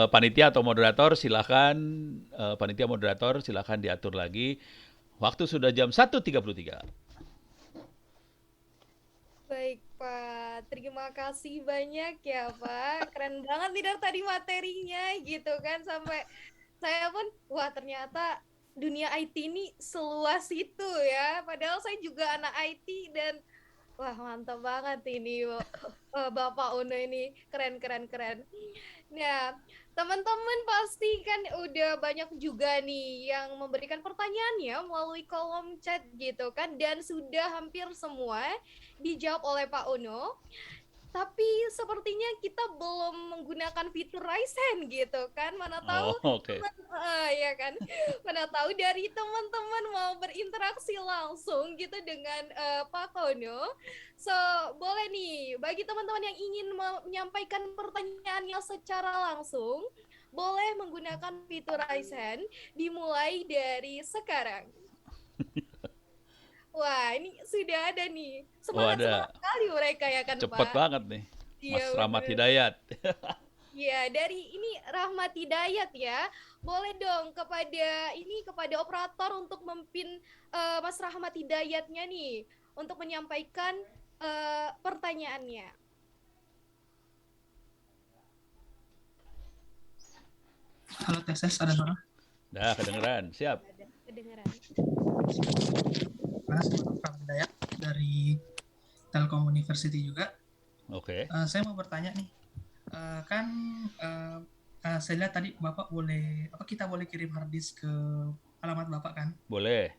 panitia atau moderator, silakan panitia moderator silakan diatur lagi. Waktu sudah jam 1.33. Baik, Pak. Terima kasih banyak ya, Pak. Keren banget nih dari tadi materinya gitu kan. Sampai saya pun, wah ternyata dunia IT ini seluas itu ya. Padahal saya juga anak IT dan wah mantap banget ini Bapak Uno ini. Keren, keren, keren. Nah, teman-teman pasti kan udah banyak juga nih yang memberikan pertanyaannya melalui kolom chat gitu kan. Dan sudah hampir semua dijawab oleh Pak Uno. Tapi sepertinya kita belum menggunakan fitur Raise Hand gitu kan. Mana tahu Oh, oke. ya kan. Mana tahu dari teman-teman mau berinteraksi langsung gitu dengan Pak Uno. So, boleh nih bagi teman-teman yang ingin menyampaikan pertanyaannya secara langsung, boleh menggunakan fitur Raise Hand dimulai dari sekarang. Wah, ini sudah ada nih. Oh, Semangat-semangat ada. sekali mereka ya kan, Cepet Pak? banget nih. Iya, Mas Rahmat bener. Hidayat. Iya, dari ini Rahmat Hidayat ya. Boleh dong kepada operator untuk memimpin Mas Rahmat Hidayatnya nih untuk menyampaikan pertanyaannya. Halo tes ada suara? Dah kedengeran. Siap. Ada kedengaran. Nah, saya Pak Hidayat dari Telkom University juga. Oke. Saya mau bertanya nih, kan saya lihat tadi Bapak kita boleh kirim harddisk ke alamat Bapak kan? Boleh.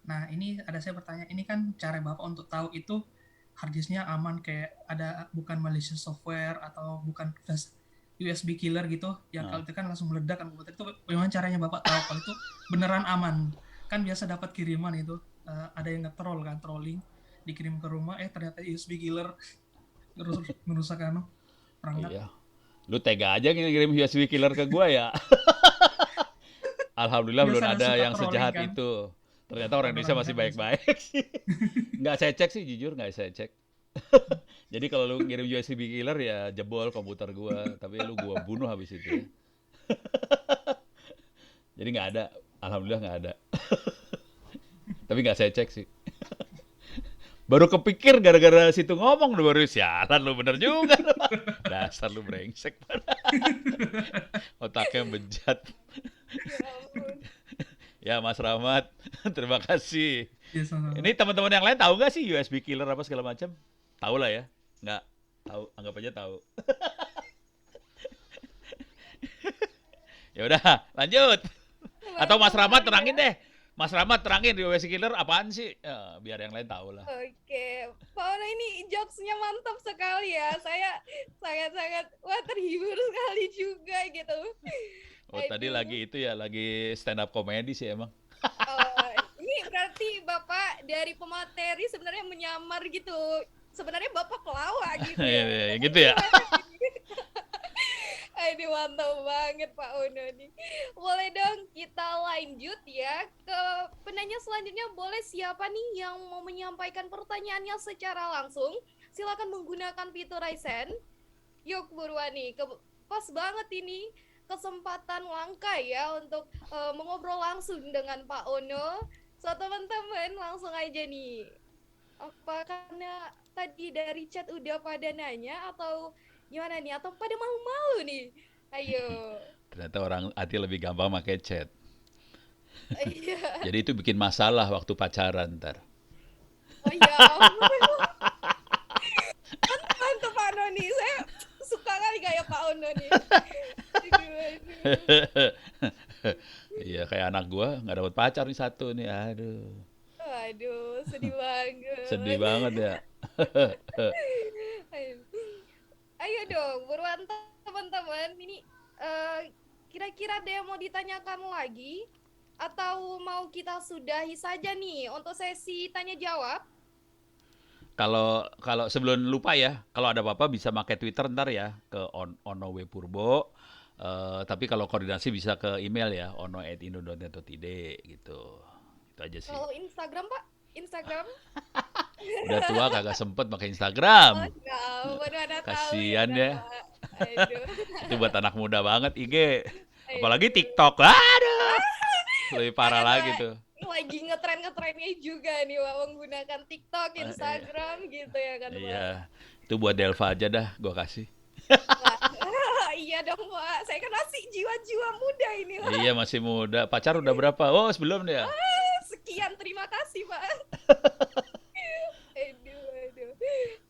Nah, ini ada saya bertanya, ini kan cara Bapak untuk tahu itu harddisknya aman, kayak ada bukan malicious software atau bukan USB killer gitu, yang kalau itu kan langsung meledak kan komputer itu. Bagaimana caranya Bapak tahu kalau itu beneran aman? Kan biasa dapat kiriman itu, ada yang nge-troll kan, trolling, dikirim ke rumah, ternyata USB killer merusak perangkat. Iya. Lu tega aja ngirim USB killer ke gua ya. Alhamdulillah belum Biasa ada suka yang trolling sejahat kan, itu. Ternyata orang Indonesia masih orang jahat biasa. baik-baik sih. Nggak saya cek sih, jujur nggak saya cek. Jadi kalau lu ngirim USB killer ya jebol komputer gua, tapi lu gua bunuh habis itu ya. Jadi nggak ada, alhamdulillah nggak ada. Tapi nggak saya cek sih. Baru kepikir gara-gara situ ngomong, baru sialan lu bener juga. Dasar lu brengsek. Otaknya bejat. Ya ampun. Ya Mas Rahmat, terima kasih. Ya, sama-sama. Ini teman-teman yang lain tahu nggak sih USB killer apa segala macam? Tahu lah ya? Nggak tahu, anggap aja tahu. Ya udah, lanjut. Atau Mas Mantap Rahmat sekali terangin ya. deh. Mas Rahmat terangin di WC Killer apaan sih? Ya, biar yang lain tahu lah. Oke, Pak Ono ini jokesnya mantap sekali ya. Saya sangat-sangat wah terhibur sekali juga gitu. Oh, tadi Aduh. lagi itu ya, lagi stand up comedy sih emang. Ini berarti Bapak dari pemateri sebenarnya menyamar gitu. Sebenarnya Bapak pelawak gitu Iya, ya. iya, gitu ya. Aduh mantap banget Pak Ono nih. Boleh dong kita lanjut ya ke penanya selanjutnya. Boleh siapa nih yang mau menyampaikan pertanyaannya secara langsung? Silakan menggunakan fitur Raise Hand. Yuk buruan nih, pas banget ini kesempatan langka ya untuk mengobrol langsung dengan Pak Ono. So teman-teman langsung aja nih. Apa karena tadi dari chat udah pada nanya atau gimana nih? Atau pada malu-malu nih? Ayo. Ternyata orang hati lebih gampang pakai chat. Iya. Jadi itu bikin masalah waktu pacaran ntar. Oh ya ampun. Mantap Pak Ono nih. Saya suka kali gaya Pak Ono nih. Aduh. Iya, kayak anak gua nggak dapat pacar nih satu nih. Aduh, Waduh, sedih sedih banget. banget ya. Ayo, ayo dong, buruan teman-teman. Ini eh, kira-kira ada yang mau ditanyakan lagi? Atau mau kita sudahi saja nih untuk sesi tanya jawab? Kalau kalau sebelum lupa ya, kalau ada apa-apa bisa pakai Twitter ntar ya ke Ono W Purbo. Tapi kalau koordinasi bisa ke email ya ono@indo.net.id gitu. Itu aja sih. Kalau Instagram, Pak? Instagram? Udah tua kagak sempet pakai Oh, Instagram. ya ampun, mana tahu ya, Kasian ya. Pak. Aduh, Itu buat anak muda banget IG. Apalagi aduh. TikTok. Aduh, lebih parah Jangan, lagi Pak. tuh. Lagi ngetren-ngetrennya juga nih, Pak, menggunakan TikTok, Instagram gitu ya kan, Pak. Iya, itu buat Delva aja dah gua kasih. Wah, iya dong, Pak. Saya kan masih jiwa-jiwa muda ini, Pak. Iya, masih muda. Pacar udah berapa? Oh, sebelum dia. Sekian, terima kasih, Pak. Aduh, aduh.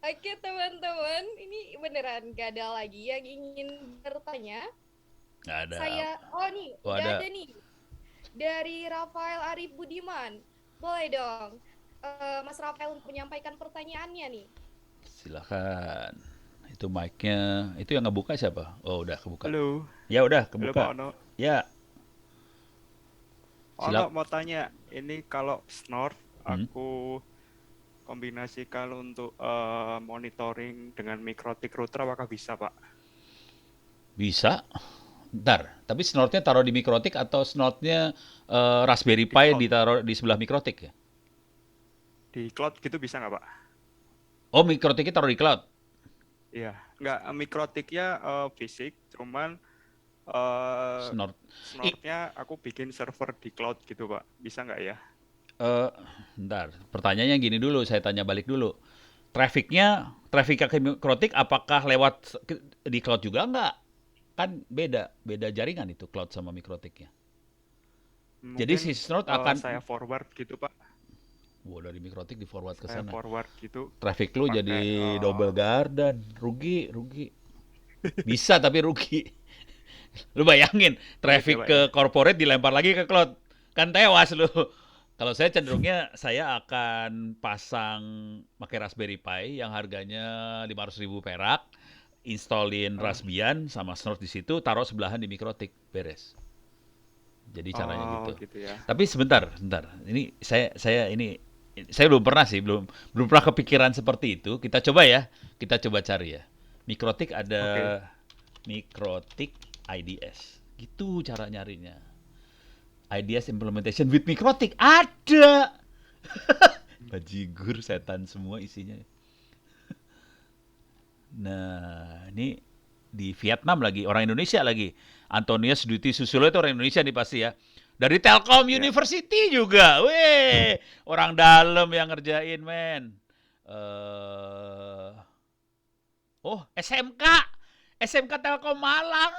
Oke, teman-teman. Ini beneran gak ada lagi yang ingin bertanya. Nggak ada. Oh nih, Oh, udah ada. ada nih. Dari Rafael Arif Budiman. Boleh dong, Mas Rafael untuk menyampaikan pertanyaannya nih. Silakan. Itu mic-nya. Itu yang ngebuka siapa? Oh, udah kebuka. Halo, Ya udah halo Pak kebuka. Ono. Ya, Ono silap. mau tanya, ini kalau snort Hmm, aku kombinasikan untuk monitoring dengan mikrotik router apakah bisa Pak? bisa. Ntar, tapi snort-nya taruh di mikrotik atau snort-nya Raspberry Di Pi cloud, ditaruh di sebelah mikrotik ya? di cloud gitu bisa nggak Pak? Oh, mikrotiknya taruh di cloud. Iya, nggak mikrotiknya fisik, cuman eh Snort. I, snortnya aku bikin server di cloud gitu Pak. Bisa nggak ya? eh, Ntar, pertanyaannya gini dulu, saya tanya balik dulu. Trafficnya ke mikrotik apakah lewat di cloud juga enggak? Kan beda, beda jaringan itu cloud sama mikrotiknya. Jadi si Mungkin snort akan, saya forward gitu Pak. wah dari mikrotik di forward ke Saya sana. forward gitu Traffic lu jadi pakai double garden, rugi, rugi. Bisa tapi rugi. Lu bayangin, gitu ya traffic Pak ke ya. corporate dilempar lagi ke cloud. Kan tewas lu. Kalau saya cenderungnya saya akan pasang pakai Raspberry Pi yang harganya 500.000 perak, installin Eh, Raspbian sama Snort di situ, taruh sebelahan di mikrotik, beres. Jadi caranya oh gitu. gitu ya. Tapi sebentar, sebentar. Ini saya belum pernah sih, belum belum pernah kepikiran seperti itu. Kita coba ya, kita coba cari ya. Mikrotik ada Oke. mikrotik IDS. Gitu cara nyarinya. IDS implementation with mikrotik ada. Bajigur setan semua isinya. Nah, ini di Vietnam lagi, orang Indonesia lagi. Antonius Duty Susulo itu orang Indonesia nih pasti ya. Dari Telkom Ya. University juga. Weh, orang dalam yang ngerjain, men. Oh, SMK. SMK Telkom Malang.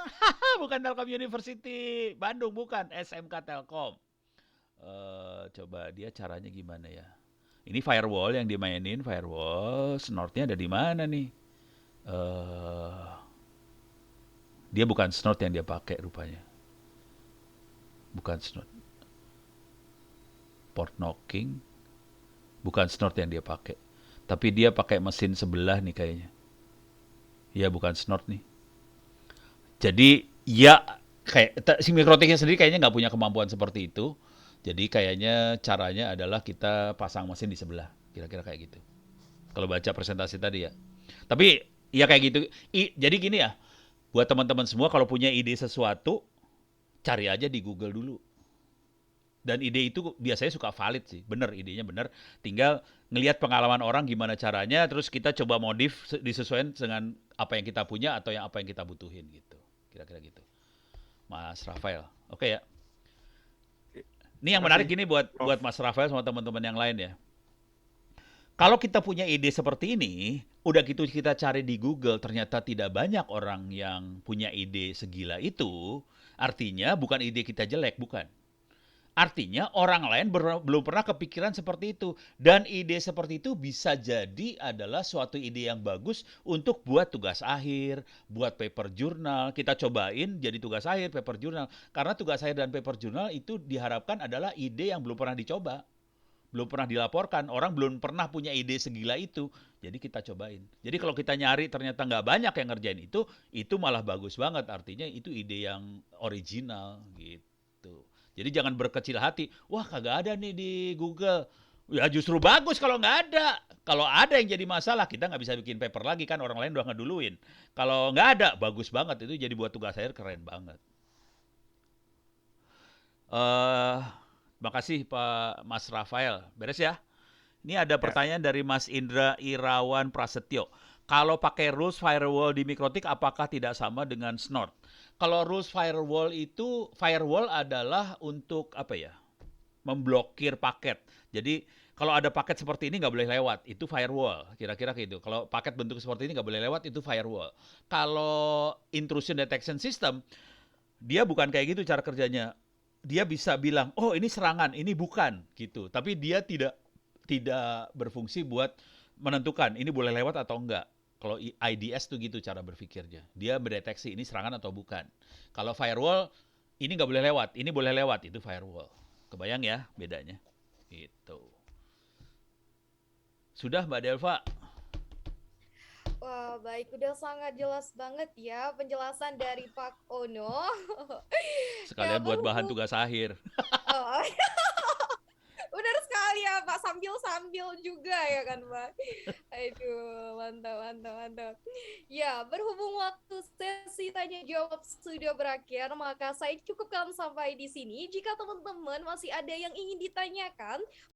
Bukan Telkom University Bandung, bukan. SMK Telkom. Coba dia caranya gimana ya? Ini firewall yang dimainin, firewall. Snortnya ada di mana nih? eh Dia bukan snort yang dia pakai rupanya. Bukan snort. port knocking, bukan snort yang dia pakai. Tapi dia pakai mesin sebelah nih kayaknya. Ya bukan snort nih. Jadi ya kayak si mikrotiknya sendiri kayaknya nggak punya kemampuan seperti itu. Jadi kayaknya caranya adalah kita pasang mesin di sebelah. Kira-kira kayak gitu. Kalau baca presentasi tadi ya. Tapi ya kayak gitu. Jadi gini ya, buat teman-teman semua kalau punya ide sesuatu, cari aja di Google dulu. Dan ide itu biasanya suka valid sih, bener idenya bener. Tinggal ngelihat pengalaman orang gimana caranya, terus kita coba modif disesuaikan dengan apa yang kita punya atau apa yang kita butuhin gitu. Kira-kira gitu. Mas Rafael, oke ya. Ini yang menarik Makasih, gini buat Prof. Mas Rafael sama teman-teman yang lain ya. Kalau kita punya ide seperti ini, udah gitu kita cari di Google, ternyata tidak banyak orang yang punya ide segila itu, artinya bukan ide kita jelek, bukan. Artinya orang lain belum pernah kepikiran seperti itu. Dan ide seperti itu bisa jadi adalah suatu ide yang bagus untuk buat tugas akhir, buat paper jurnal. Kita cobain jadi tugas akhir, paper jurnal. Karena tugas akhir dan paper jurnal itu diharapkan adalah ide yang belum pernah dicoba. Belum pernah dilaporkan. Orang belum pernah punya ide segila itu. Jadi kita cobain. Jadi kalau kita nyari ternyata nggak banyak yang ngerjain itu malah bagus banget. Artinya itu ide yang original gitu. Jadi jangan berkecil hati. Wah kagak ada nih di Google. Ya justru bagus kalau nggak ada. Kalau ada yang jadi masalah, kita nggak bisa bikin paper lagi kan. Orang lain udah ngeduluin. Kalau nggak ada, bagus banget. Itu jadi buat tugas akhir keren banget. Makasih Pak Mas Rafael. Beres ya? Ini ada Ya, pertanyaan dari Mas Indra Irawan Prasetyo. Kalau pakai rules firewall di Mikrotik, apakah tidak sama dengan Snort? Kalau rules firewall itu, firewall adalah untuk apa ya? Memblokir paket. Jadi kalau ada paket seperti ini nggak boleh lewat, itu firewall. Kira-kira gitu. Kalau paket bentuk seperti ini nggak boleh lewat, itu firewall. Kalau intrusion detection system, dia bukan kayak gitu cara kerjanya. Dia bisa bilang, oh ini serangan, ini bukan gitu. Tapi dia tidak berfungsi buat menentukan ini boleh lewat atau enggak. Kalau IDS tuh gitu cara berpikirnya. Dia mendeteksi ini serangan atau bukan. Kalau firewall, ini nggak boleh lewat, ini boleh lewat, itu firewall. Kebayang ya bedanya? Gitu. Sudah Mbak Delva? Wah, baik. Udah sangat jelas banget ya penjelasan dari Pak Ono. Ya, Sekalian buat bahan tugas akhir. Oh, benar sekali ya, Pak. Sambil-sambil juga ya kan, Pak. Aduh, mantap, mantap, mantap. Ya, berhubung waktu sesi tanya jawab sudah berakhir, maka saya cukupkan sampai di sini. Jika teman-teman masih ada yang ingin ditanyakan,